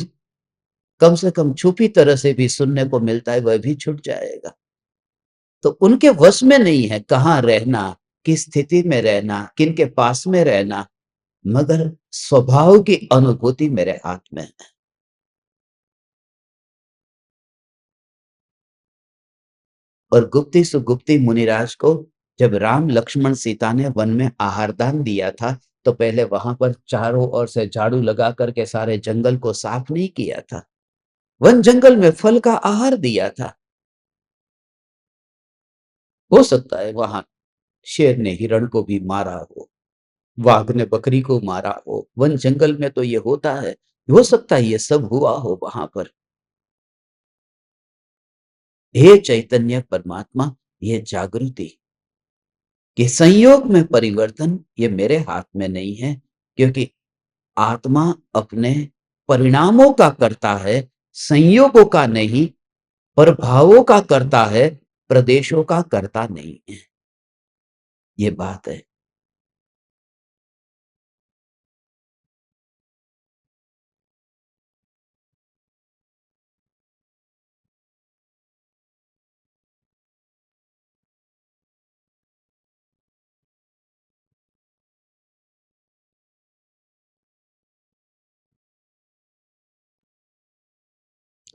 कम से कम छुपी तरह से भी सुनने को मिलता है, वह भी छूट जाएगा। तो उनके वश में नहीं है कहाँ रहना, किस स्थिति में रहना, किन के पास में रहना, मगर स्वभाव की अनुभूति मेरे हाथ में है। और गुप्ती सुगुप्ती मुनिराज को जब राम लक्ष्मण सीता ने वन में आहार दान दिया था, तो पहले वहां पर चारों ओर से झाड़ू लगा करके सारे जंगल को साफ नहीं किया था, वन जंगल में फल का आहार दिया था। हो सकता है वहां शेर ने हिरण को भी मारा हो, वाघ ने बकरी को मारा हो, वन जंगल में तो ये होता है। हो सकता है ये सब हुआ हो वहां पर। हे चैतन्य परमात्मा, ये जागृति कि संयोग में परिवर्तन ये मेरे हाथ में नहीं है, क्योंकि आत्मा अपने परिणामों का करता है, संयोगों का नहीं, प्रभावों का करता है, प्रदेशों का करता नहीं है। ये बात है।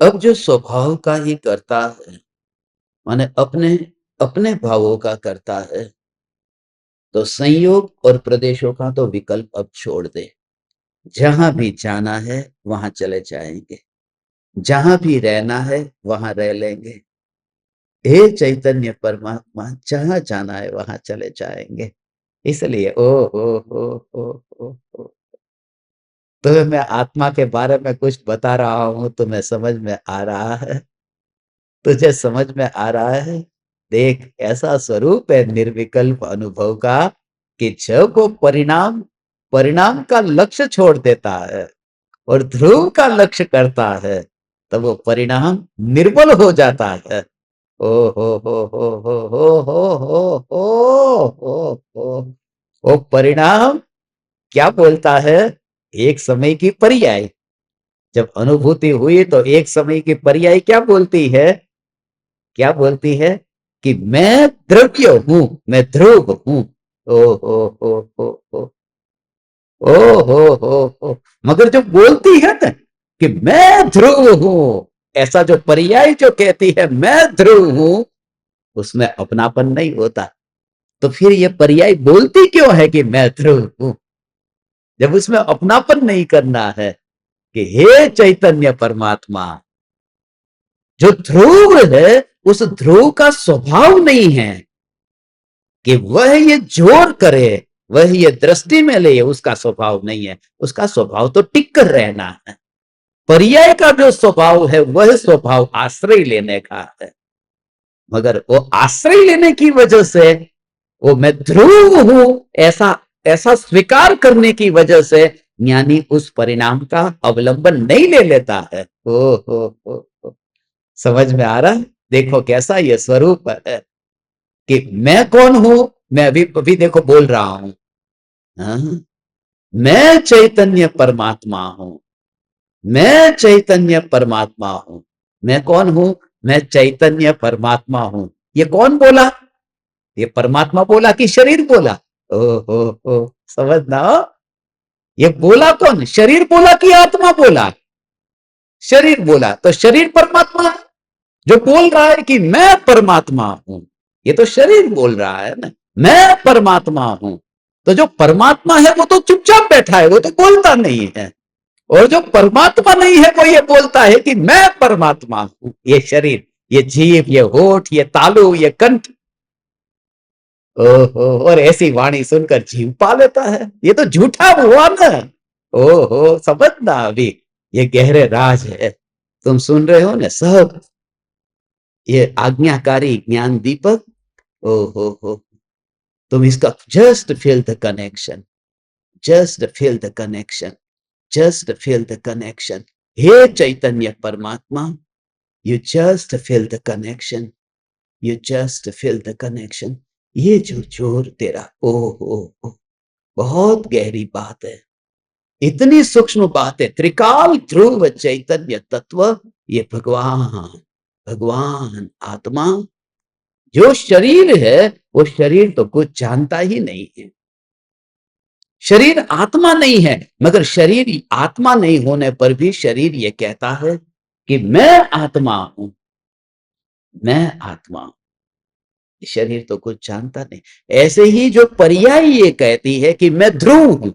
अब जो स्वभाव का ही करता है, माने अपने अपने भावों का करता है, तो संयोग और प्रदेशों का तो विकल्प अब छोड़ दे। जहां भी जाना है वहां चले जाएंगे, जहां भी रहना है वहां रह लेंगे। हे चैतन्य परमात्मा, जहां जाना है वहां चले जाएंगे। इसलिए ओ तुम्हें मैं आत्मा के बारे में कुछ बता रहा हूं, तुम्हें समझ में आ रहा है? तुझे समझ में आ रहा है? देख, ऐसा स्वरूप है निर्विकल्प अनुभव का कि जब वो परिणाम परिणाम का लक्ष्य छोड़ देता है और ध्रुव का लक्ष्य करता है, तब वो परिणाम निर्बल हो जाता है। ओ हो वो परिणाम क्या बोलता है? एक समय की पर्याय। जब अनुभूति हुई तो एक समय की पर्याय क्या बोलती है? क्या बोलती है? कि मैं द्रव्य हूं, मैं ध्रुव हूं। ओ हो ओ हो मगर जो बोलती है ना कि मैं ध्रुव हूं, ऐसा जो पर्याय जो कहती है मैं ध्रुव हूं, उसमें अपनापन नहीं होता। तो फिर ये पर्याय बोलती क्यों है कि मैं ध्रुव हूं, जब उसमें अपनापन नहीं करना है? कि हे चैतन्य परमात्मा, जो ध्रुव है, उस ध्रुव का स्वभाव नहीं है कि वह ये जोर करे, वह ये दृष्टि में ले, उसका स्वभाव नहीं है। उसका स्वभाव तो टिक कर रहना है। पर्याय का जो स्वभाव है, वह स्वभाव आश्रय लेने का है। मगर वो आश्रय लेने की वजह से, वो मैं ध्रुव हूं, ऐसा ऐसा स्वीकार करने की वजह से ज्ञानी उस परिणाम का अवलंबन नहीं ले लेता है। ओ, समझ में आ रहा है? देखो कैसा ये स्वरूप है कि मैं कौन हूं। मैं अभी अभी देखो बोल रहा हूं, हाँ? मैं चैतन्य परमात्मा हूं, मैं चैतन्य परमात्मा हूं। मैं कौन हूं? मैं चैतन्य परमात्मा हूं। ये कौन बोला? ये परमात्मा बोला कि शरीर बोला? ओ हो, समझना। ये बोला कौन? शरीर बोला कि आत्मा बोला? शरीर बोला। तो शरीर परमात्मा है जो बोल रहा है कि मैं परमात्मा हूं। ये तो शरीर बोल रहा है ना, मैं परमात्मा हूं। तो जो परमात्मा है वो तो चुपचाप बैठा है, वो तो बोलता नहीं है। और जो परमात्मा नहीं है वो ये बोलता है कि मैं परमात्मा हूं। ये शरीर, ये जीभ, ये होठ, ये तालु, ये कंठ, ओहो, और ऐसी वाणी सुनकर जीव पा लेता है। ये तो झूठा हुआ ना। ओहो, समझना अभी, ये गहरे राज है। तुम सुन रहे हो ना सब, ये आज्ञाकारी ज्ञान दीपक। ओहो हो, तुम इसका just feel the connection, just feel the connection, just feel the connection. हे चैतन्य परमात्मा, you just feel the connection, you just feel the connection. ये जो जोर तेरा, ओ हो, बहुत गहरी बात है, इतनी सूक्ष्म बात है। त्रिकाल ध्रुव चैतन्य तत्व, ये भगवान, भगवान आत्मा। जो शरीर है वो शरीर तो कुछ जानता ही नहीं है। शरीर आत्मा नहीं है, मगर शरीर आत्मा नहीं होने पर भी शरीर ये कहता है कि मैं आत्मा हूं, मैं आत्मा हूं। शरीर तो कुछ जानता नहीं। ऐसे ही जो पर्याय ये कहती है कि मैं ध्रुव हूं,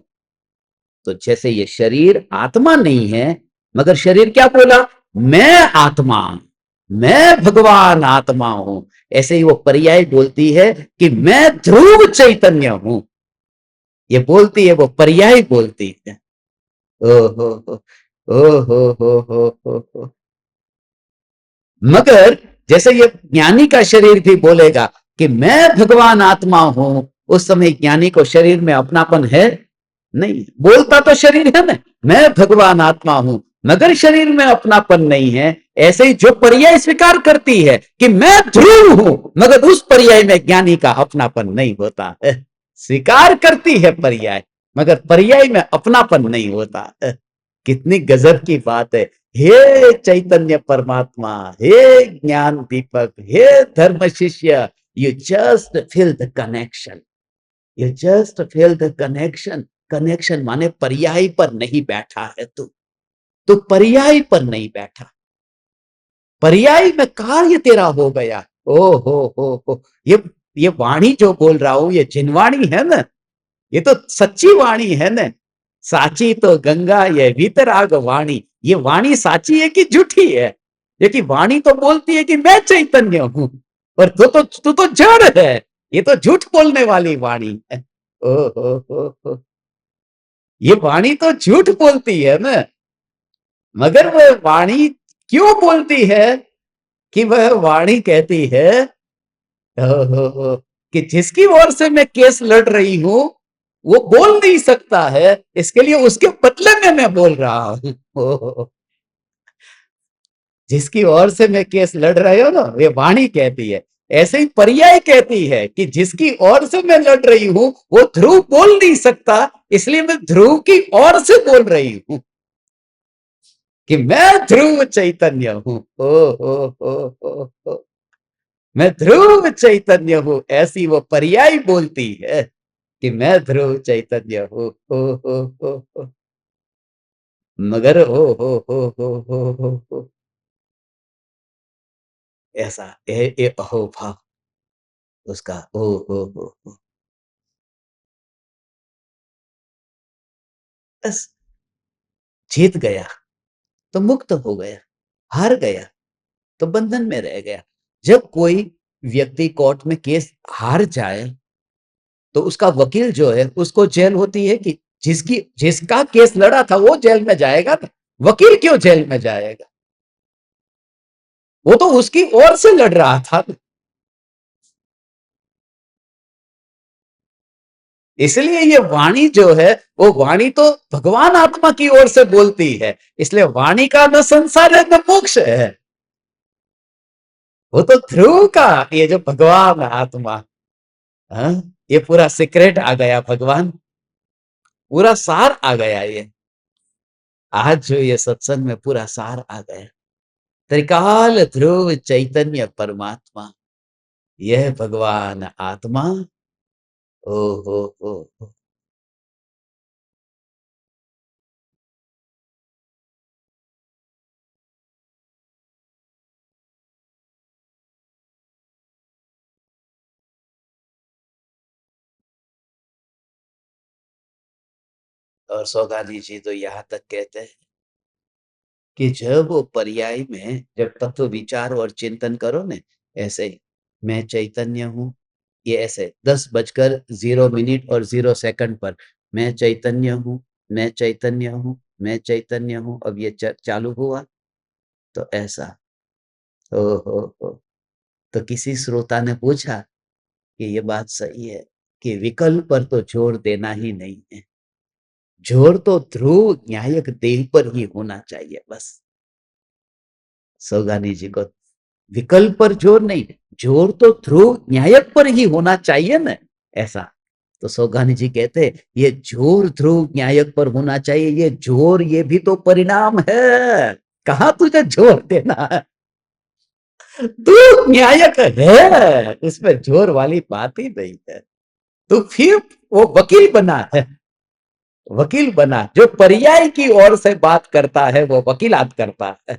तो जैसे ये शरीर आत्मा नहीं है, मगर शरीर क्या बोला? मैं आत्मा, मैं भगवान आत्मा हूं। ऐसे ही वो पर्याय बोलती है कि मैं ध्रुव चैतन्य हूं। ये बोलती है, वो पर्याय बोलती है। ओ हो हो, ओ हो। मगर जैसे ये ज्ञानी का शरीर भी बोलेगा कि मैं भगवान आत्मा हूं, उस समय ज्ञानी को शरीर में अपनापन है नहीं। बोलता तो शरीर है ना, मैं भगवान आत्मा हूं, मगर शरीर में अपनापन नहीं है। ऐसे ही जो पर्याय स्वीकार करती है कि मैं ध्रुव हूं, मगर उस पर्याय में ज्ञानी का अपनापन नहीं होता है। स्वीकार करती है पर्याय, मगर पर्याय में अपनापन नहीं होता है। कितनी गजब की बात है। हे चैतन्य परमात्मा, हे ज्ञान दीपक, हे धर्म शिष्य, you just feel the connection, you just feel the connection. Connection माने पर्याय पर नहीं बैठा है तू, तो पर्याय पर नहीं बैठा, पर्याय में कार्य तेरा हो गया। ओ हो, ये वाणी जो बोल रहा हूं, ये जिनवाणी है ना, ये तो सच्ची वाणी है ना। साची तो गंगा ये वीतराग वाणी। ये वाणी साची है कि झूठी है? ये कि वाणी तो बोलती है कि मैं चैतन्य हूं, पर तू तो जड़ है। ये तो झूठ बोलने वाली वाणी है। ओ हो, ये वाणी तो झूठ बोलती है ना। मगर वह वाणी क्यों बोलती है? कि वह वाणी कहती है, हो, कि जिसकी ओर से मैं केस लड़ रही हूं वो बोल नहीं सकता है, इसके लिए उसके बदले में मैं बोल रहा हूं। जिसकी ओर से मैं केस लड़ रहे हो ना, ये वाणी कहती है। ऐसे ही पर्याय कहती है कि जिसकी ओर से मैं लड़ रही हूं वो ध्रुव बोल नहीं सकता, इसलिए मैं ध्रुव की ओर से बोल रही हूं कि मैं ध्रुव चैतन्य हूं। ओ, मैं ध्रुव चैतन्य हूं। ऐसी वो पर्याय बोलती है कि मैं ध्रुव चैतन्य हूं। हो। मगर हो, ऐसा ए अहो भाव उसका। हो, बस जीत गया तो मुक्त हो गया, हार गया तो बंधन में रह गया। जब कोई व्यक्ति कोर्ट में केस हार जाए तो उसका वकील जो है उसको जेल होती है कि जिसका केस लड़ा था वो जेल में जाएगा ना, वकील क्यों जेल में जाएगा? वो तो उसकी ओर से लड़ रहा था। इसलिए ये वाणी जो है वो वाणी तो भगवान आत्मा की ओर से बोलती है, इसलिए वाणी का न संसार है न मोक्ष है। वो तो ध्रुव का, ये जो भगवान आत्मा, हाँ, ये पूरा सीक्रेट आ गया भगवान। पूरा सार आ गया ये। आज जो ये सत्संग में पूरा सार आ गया। त्रिकाल ध्रुव चैतन्य परमात्मा, यह भगवान आत्मा। ओ हो। और सौगाजी जी तो यहाँ तक कहते हैं कि जब वो पर्याय में जब तत्व विचार और चिंतन करो ने, ऐसे ही मैं चैतन्य हूँ, ये ऐसे 10:0 और 0 सेकंड पर मैं चैतन्य हूँ, मैं चैतन्य हूँ, मैं चैतन्य हूँ, अब ये चालू हुआ तो ऐसा। ओ हो। तो किसी श्रोता ने पूछा कि ये बात सही है कि विकल्प पर तो जोर देना ही नहीं है, जोर तो ध्रुव न्यायक देह पर ही होना चाहिए बस। सौगानी जी को विकल्प पर जोर नहीं, जोर तो ध्रुव न्यायक पर ही होना चाहिए ना, ऐसा। तो सौगानी जी कहते ये जोर ध्रुव न्यायक पर होना चाहिए, ये जोर ये भी तो परिणाम है, कहाँ तुझे जोर देना है, तू न्यायक है, इसमें जोर वाली बात ही नहीं है। तो फिर वो वकील बना है, वकील बना, जो पर्याय की ओर से बात करता है वो वकीलात करता है,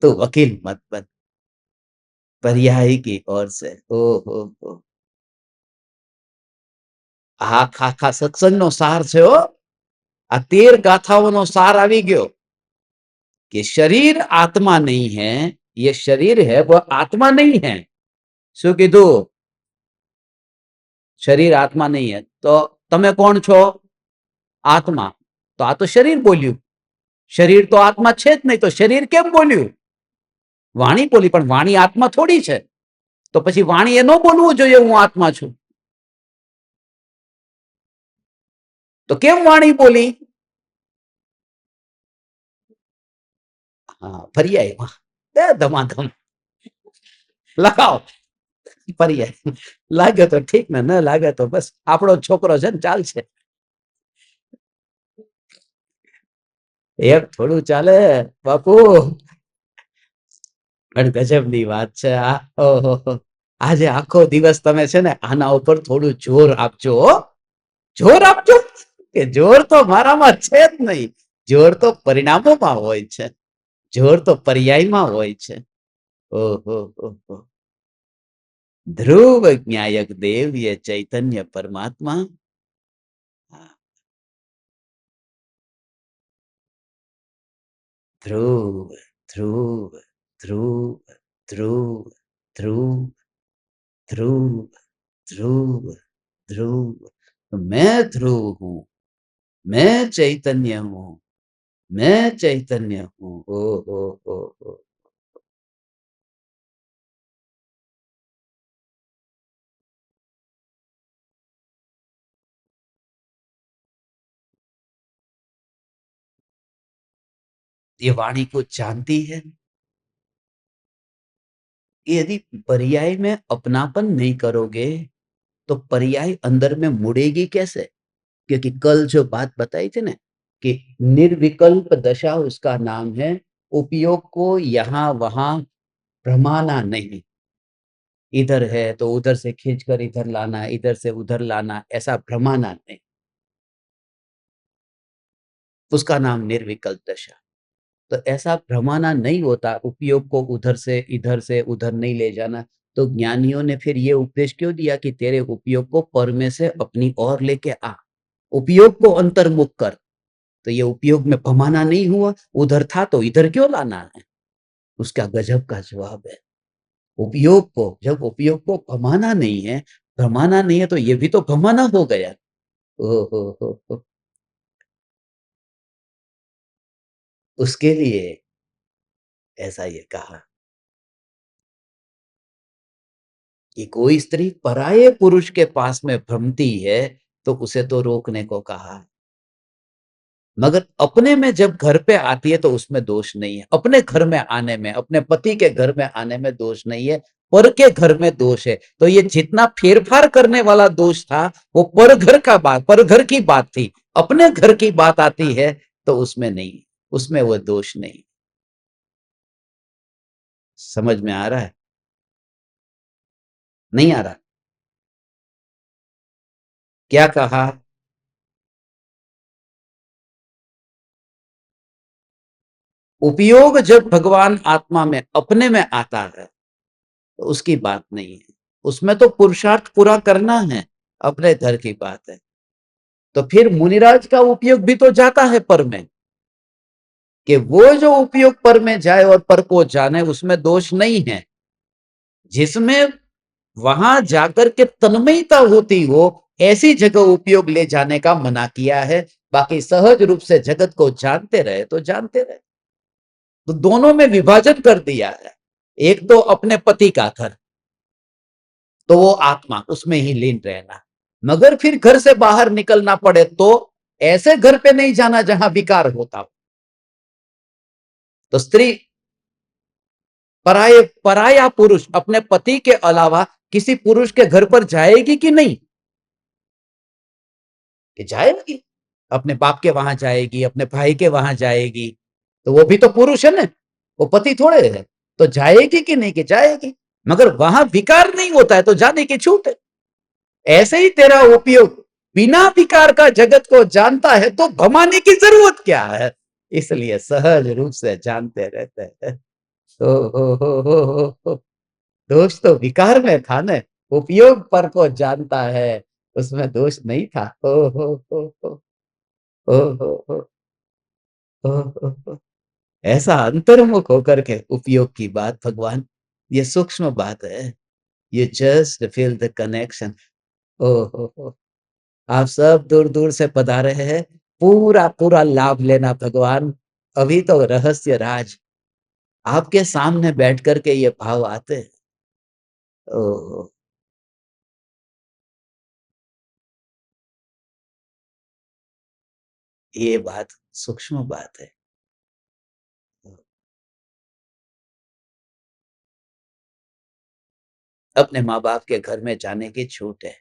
तो वकील मत बन, पर्याय की ओर से। ओ हो। આખા સત્સંગનો સાર છે હો, આ 13 ગાથાઓનો સાર આવી ગયો कि शरीर आत्मा नहीं है, ये शरीर है वो आत्मा नहीं है। શું કીધું? शरीर आत्मा नहीं है तो તમે કોણ છો? आत्मा। तो આ તો શરીર બોલ્યું, શરીર તો આત્મા છે જ નહીં, તો શરીર કેમ બોલ્યું? વાણી બોલી, પણ વાણી આત્મા થોડી છે, તો પછી વાણીએ ન બોલવું જોઈએ હું આત્મા છું, તો કેમ વાણી બોલી? હા, પર્યાયમાં ધમાધમ લગાવો પર્યાય, લાગે તો ઠીક ને ન લાગે તો બસ આપણો છોકરો છે ને ચાલશે, એક થોડું ચાલે બાપુ, પણ ગજબની વાત છે આ। ઓહો, આજે આખો દિવસ તમે છે ને આના ઉપર થોડું જોર આપજો હો, જોર આપજો, કે જોર તો મારામાં છે જ નહીં, જોર તો પરિણામોમાં હોય છે, જોર તો પર્યાયમાં હોય છે। ઓહો ઓહો। ध्रुव ज्ञायक देव ये चैतन्य परमात्मा। ध्रुव ध्रुव ध्रुव ध्रुव ध्रुव ध्रुव ध्रुव ध्रुव, मैं ध्रुव हूं, मैं चैतन्य हूं, मैं चैतन्य हूं। ओ। ये वाणी को जानती है, यदि पर्याय में अपनापन नहीं करोगे तो पर्याय अंदर में मुड़ेगी कैसे? क्योंकि कल जो बात बताई थी ना कि निर्विकल्प दशा उसका नाम है, उपयोग को यहाँ वहां भ्रमाना नहीं, इधर है तो उधर से खींचकर इधर लाना, इधर से उधर लाना, ऐसा भ्रमाना नहीं, उसका नाम निर्विकल्प दशा। तो ऐसा भ्रमाना नहीं होता, उपयोग को उधर से उधर नहीं ले जाना। तो ज्ञानियों ने फिर ये उपदेश क्यों दिया कि तेरे उपयोग को पर में से अपनी ओर लेके आ, उपयोग को अंतर्मुख कर। तो ये उपयोग में भमाना नहीं हुआ, उधर था तो इधर क्यों लाना है, उसका गजब का जवाब है। उपयोग को, जब उपयोग को भमाना नहीं है, भमाना नहीं है तो ये भी तो भमाना हो गया। ओ हो। उसके लिए ऐसा ये कहा कि कोई स्त्री पराये पुरुष के पास में भ्रमती है तो उसे तो रोकने को कहा है, मगर अपने में जब घर पे आती है तो उसमें दोष नहीं है, अपने घर में आने में, अपने पति के घर में आने में दोष नहीं है। पर के घर में दोष है। तो ये जितना फेरफार करने वाला दोष था वो पर घर की बात थी। अपने घर की बात आती है तो उसमें नहीं, उसमें वो दोष नहीं। समझ में आ रहा है? नहीं आ रहा? क्या कहा? उपयोग जब भगवान आत्मा में अपने में आता है तो उसकी बात नहीं है, उसमें तो पुरुषार्थ पूरा करना है, अपने घर की बात है। तो फिर मुनिराज का उपयोग भी तो जाता है पर में, कि वो जो उपयोग पर में जाए और पर को जाने, उसमें दोष नहीं है। जिसमें वहां जाकर के तन्मयता होती हो, ऐसी जगह उपयोग ले जाने का मना किया है। बाकी सहज रूप से जगत को जानते रहे तो जानते रहे। तो दोनों में विभाजन कर दिया है। एक तो अपने पति का घर, तो वो आत्मा उसमें ही लीन रहना। मगर फिर घर से बाहर निकलना पड़े तो ऐसे घर पे नहीं जाना जहां विकार होता हो। तो स्त्री पराया पुरुष अपने पति के अलावा किसी पुरुष के घर पर जाएगी कि नहीं? कि जाएगी, अपने बाप के वहां जाएगी, अपने भाई के वहां जाएगी। तो वो भी तो पुरुष है ना, वो पति थोड़े है। तो जाएगी कि नहीं? कि जाएगी, मगर वहां विकार नहीं होता है तो जाने की छूट है। ऐसे ही तेरा उपयोग बिना विकार का जगत को जानता है तो भमाने की जरूरत क्या है? इसलिए सहज रूप से जानते रहते हैं। हो। दोष तो विकार में था ना, उपयोग पर को जानता है, उसमें दोष नहीं था। हो। हो। ऐसा अंतर्मुख होकर के उपयोग की बात भगवान, ये सूक्ष्म बात है। ये जस्ट फील द कनेक्शन। हो। आप सब दूर दूर से पधारे हैं, पूरा पूरा लाभ लेना भगवान। अभी तो रहस्य राज आपके सामने बैठ करके ये भाव आते हैं। ओह! ये बात सूक्ष्म बात है। अपने माँ-बाप के घर में जाने की छूट है।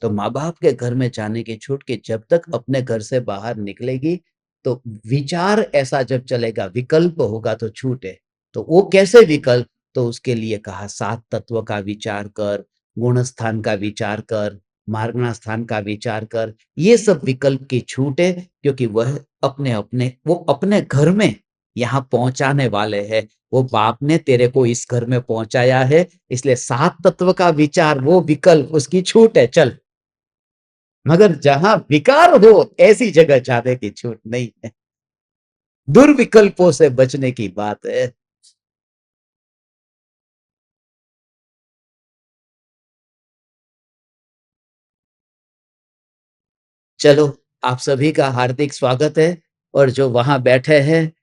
तो माँ-बाप के घर में जाने की छूट कि जब तक अपने घर से बाहर निकलेगी, तो विचार ऐसा जब चलेगा, विकल्प होगा तो छूट है। तो वो कैसे विकल्प? तो उसके लिए कहा 7 तत्व का विचार कर, गुण स्थान का विचार कर, मार्गणा स्थान का विचार कर। ये सब विकल्प की छूट है, क्योंकि वह वो अपने घर में यहाँ पहुँचाने वाले हैं। वो बाप ने तेरे को इस घर में पहुँचाया है, इसलिए 7 तत्व का विचार, वो विकल्प, उसकी छूट है, चल। मगर जहां विकार हो ऐसी जगह जाने की छूट नहीं है। दुर्विकल्पों से बचने की बात है। चलो, आप सभी का हार्दिक स्वागत है, और जो वहां बैठे हैं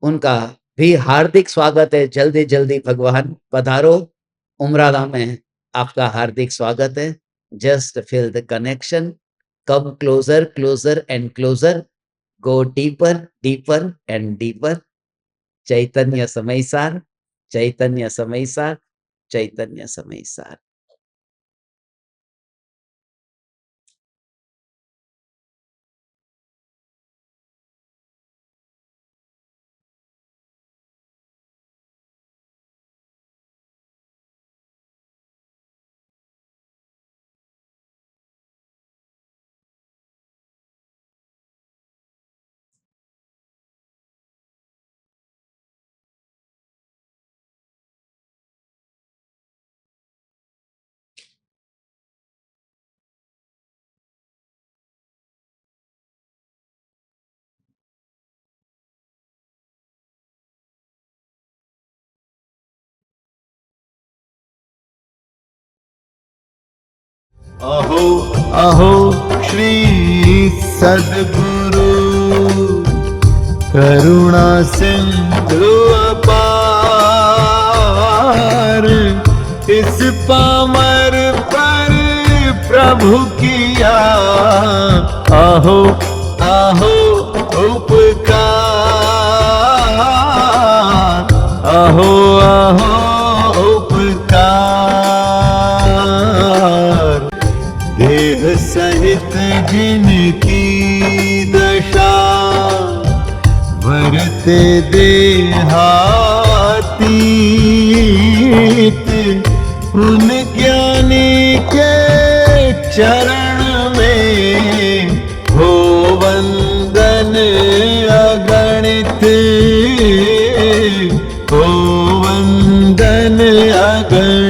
उनका भी हार्दिक स्वागत है। जल्दी जल्दी भगवान पधारो। उमराला में आपका हार्दिक स्वागत है। Just feel the connection, come closer, closer and closer, go deeper, deeper and deeper. Chaitanya समय सार, चैतन्य समय सार, चैतन्य समय सार। अहो अहो श्री सद्गुरु करुणा सिंधु अपार, इस पामर पर प्रभु किया आहो आहो उपकार, आहो आहो नमस्कार। देह सहित जिनकी दशा वरते देहातीत, उन ज्ञानी के चरण में हो वंदन अगणित, हो वंदन अगणित।